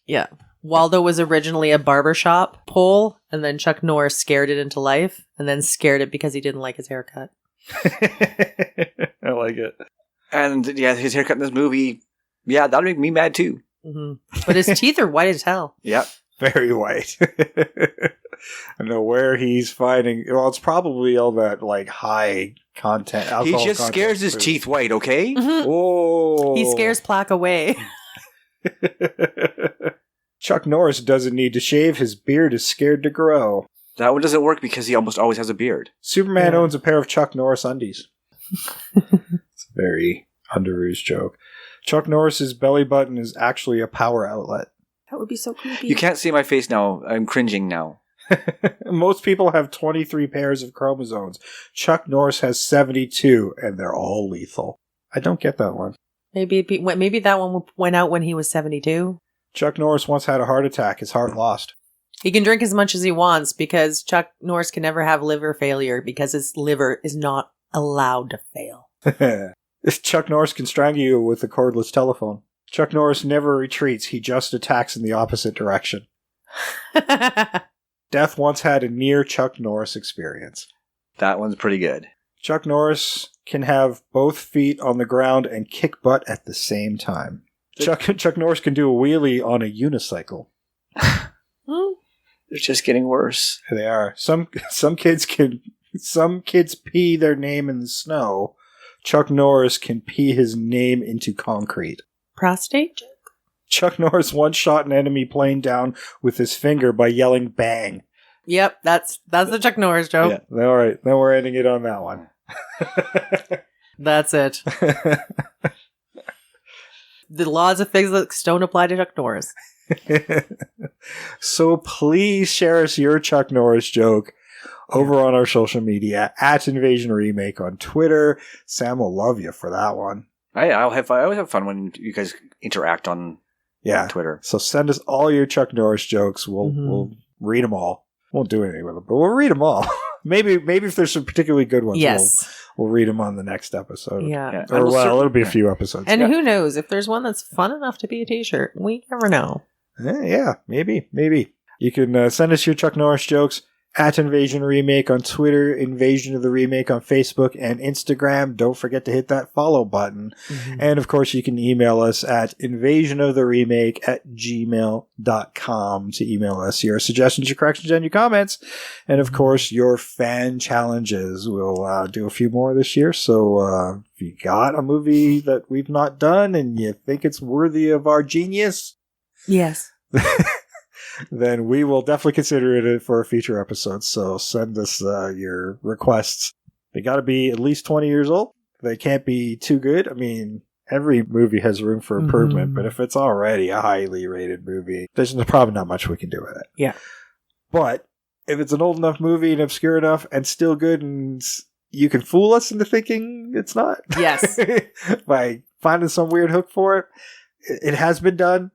Yeah. Waldo was originally a barbershop pole, and then Chuck Norris scared it into life, and then scared it because he didn't like his haircut. I like it. And yeah, his haircut in this movie, that would make me mad too. Mm-hmm. But his teeth are white as hell. Yep. Very white. I know where he's finding. Well, it's probably all that like high content. He just scares his teeth white, okay? Mm-hmm. Oh, He scares plaque away. Chuck Norris doesn't need to shave. His beard is scared to grow. That one doesn't work because he almost always has a beard. Superman owns a pair of Chuck Norris undies. It's a very underoos joke. Chuck Norris's belly button is actually a power outlet. That would be so creepy. You can't see my face now. I'm cringing now. Most people have 23 pairs of chromosomes. Chuck Norris has 72, and they're all lethal. I don't get that one. Maybe that one went out when he was 72. Chuck Norris once had a heart attack. His heart lost. He can drink as much as he wants because Chuck Norris can never have liver failure because his liver is not allowed to fail. Chuck Norris can strangle you with a cordless telephone. Chuck Norris never retreats. He just attacks in the opposite direction. Death once had a near Chuck Norris experience. That one's pretty good. Chuck Norris can have both feet on the ground and kick butt at the same time. Chuck Norris can do a wheelie on a unicycle. They're just getting worse. They are. Some kids pee their name in the snow. Chuck Norris can pee his name into concrete. Prostate? Chuck Norris once shot an enemy plane down with his finger by yelling bang. Yep, that's the Chuck Norris joke. Yeah. All right, then we're ending it on that one. That's it. The laws of physics don't apply to Chuck Norris. So please share us your Chuck Norris joke over on our social media at Invasion Remake on Twitter. Sam will love you for that one. I always have fun when you guys interact on Twitter. So send us all your Chuck Norris jokes. We'll read them all. Won't do anything with them, but we'll read them all. maybe if there's some particularly good ones, we'll read them on the next episode. Yeah. Or it'll be a few episodes. And who knows, if there's one that's fun enough to be a t-shirt, we never know. Yeah, maybe. You can send us your Chuck Norris jokes at Invasion Remake on Twitter, Invasion of the Remake on Facebook and Instagram. Don't forget to hit that follow button. Mm-hmm. And of course, you can email us at invasionoftheRemake@gmail.com to email us your suggestions, your corrections, and your comments. And of course, your fan challenges. We'll do a few more this year. So if you got a movie that we've not done and you think it's worthy of our genius, yes, then we will definitely consider it for a future episode. So send us your requests. They got to be at least 20 years old. They can't be too good. I mean, every movie has room for improvement, but if it's already a highly rated movie, there's probably not much we can do with it. Yeah. But if it's an old enough movie and obscure enough and still good, and you can fool us into thinking it's not. Yes. By finding some weird hook for it. It has been done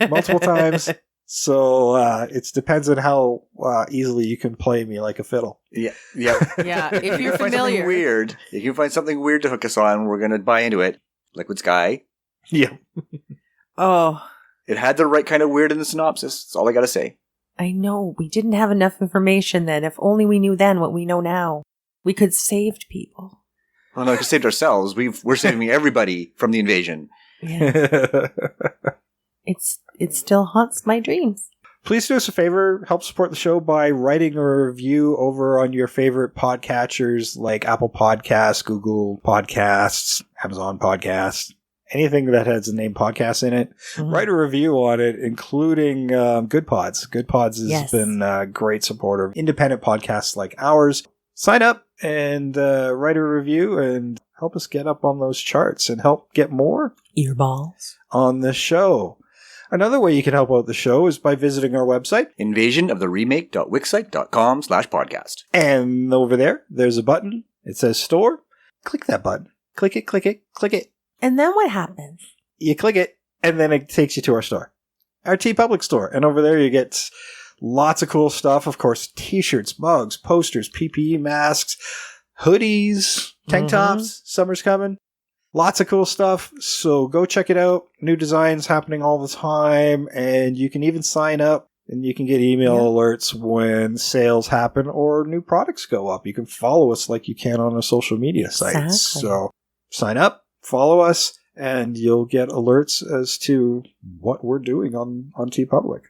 multiple times. So it depends on how easily you can play me like a fiddle. Yeah. If you're familiar, if you find something weird to hook us on, we're gonna buy into it. Liquid Sky. Yeah. Oh. It had the right kind of weird in the synopsis. That's all I gotta say. I know. We didn't have enough information then. If only we knew then what we know now, we could have saved people. Well, no, we saved ourselves. We're saving everybody from the invasion. Yeah. It still haunts my dreams. Please do us a favor. Help support the show by writing a review over on your favorite podcatchers like Apple Podcasts, Google Podcasts, Amazon Podcasts, anything that has the name podcast in it. Mm-hmm. Write a review on it, including Good Pods. Good Pods has been a great supporter of independent podcasts like ours. Sign up and write a review and help us get up on those charts and help get more earballs on the show. Another way you can help out the show is by visiting our website, invasionoftheremake.wixsite.com/podcast. And over there's a button. It says store. Click that button. Click it. And then what happens? You click it, and then it takes you to our store. Our TeePublic Store. And over there you get lots of cool stuff. Of course, t-shirts, mugs, posters, PPE masks, hoodies, tank tops. Summer's coming. Lots of cool stuff, so go check it out. New designs happening all the time, and you can even sign up, and you can get email alerts when sales happen or new products go up. You can follow us like you can on our social media sites. So sign up, follow us, and you'll get alerts as to what we're doing on TeePublic.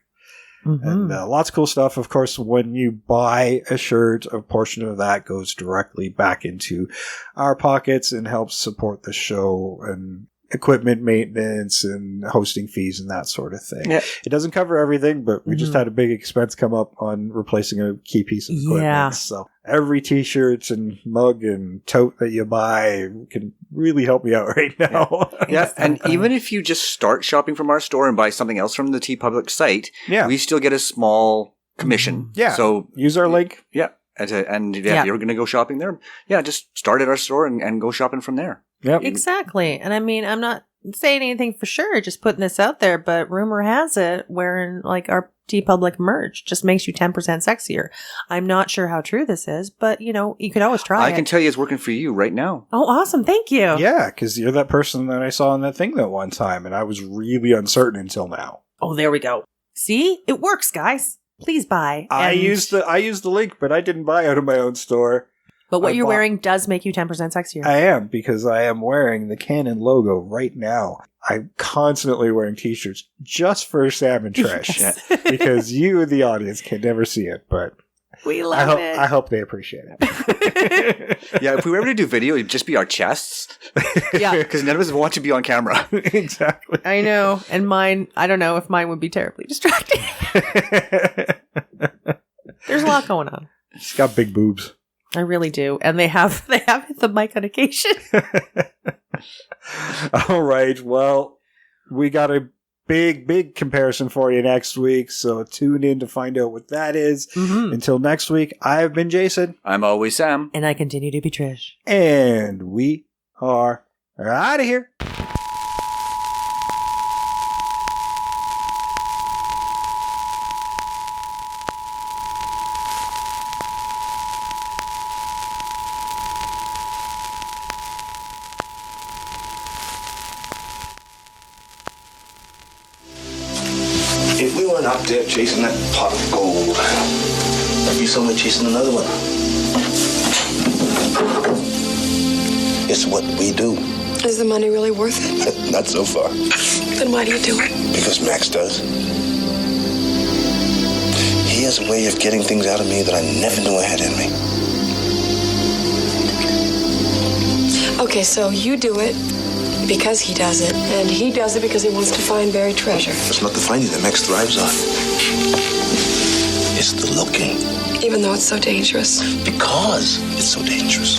And lots of cool stuff. Of course, when you buy a shirt, a portion of that goes directly back into our pockets and helps support the show and equipment maintenance and hosting fees and that sort of thing. Yeah. It doesn't cover everything, but we just had a big expense come up on replacing a key piece of equipment. Yeah. So every t-shirt and mug and tote that you buy can really help me out right now. Yeah, and even if you just start shopping from our store and buy something else from the TeePublic site, we still get a small commission. Yeah. So use our link. Yeah. And if you're going to go shopping there, just start at our store and go shopping from there. Yep. Exactly. And I mean, I'm not saying anything for sure, just putting this out there, but rumor has it wearing like our TeePublic merch just makes you 10% sexier. I'm not sure how true this is, but you could always try it. I can tell you it's working for you right now. Oh, awesome. Thank you. Yeah, because you're that person that I saw in that thing that one time, and I was really uncertain until now. Oh, there we go. See? It works, guys. Please buy. I used the link, but I didn't buy out of my own store. But what you're wearing does make you 10% sexier. I am, because I am wearing the Canon logo right now. I'm constantly wearing t-shirts just for Sam and Trish. Yes. Because you, the audience, can never see it, but we love it. I hope they appreciate it. Yeah, if we were ever to do video, it'd just be our chests. Yeah. Because none of us want to be on camera. Exactly. I know. And mine, I don't know if mine would be terribly distracting. There's a lot going on. She's got big boobs. I really do. And they have hit the mic on occasion. All right. Well, we got a big comparison for you next week. So tune in to find out what that is. Until next week, I've been Jason. I'm always Sam. And I continue to be Trish. And we are out of here. If we weren't out there chasing that pot of gold, there'd be someone chasing another one. It's what we do. Is the money really worth it? Not so far. Then why do you do it? Because Max does. He has a way of getting things out of me that I never knew I had in me. Okay, so you do it because he does it, and he does it because he wants to find buried treasure. It's not the finding that Max thrives on. It's the looking. Even though it's so dangerous. Because it's so dangerous.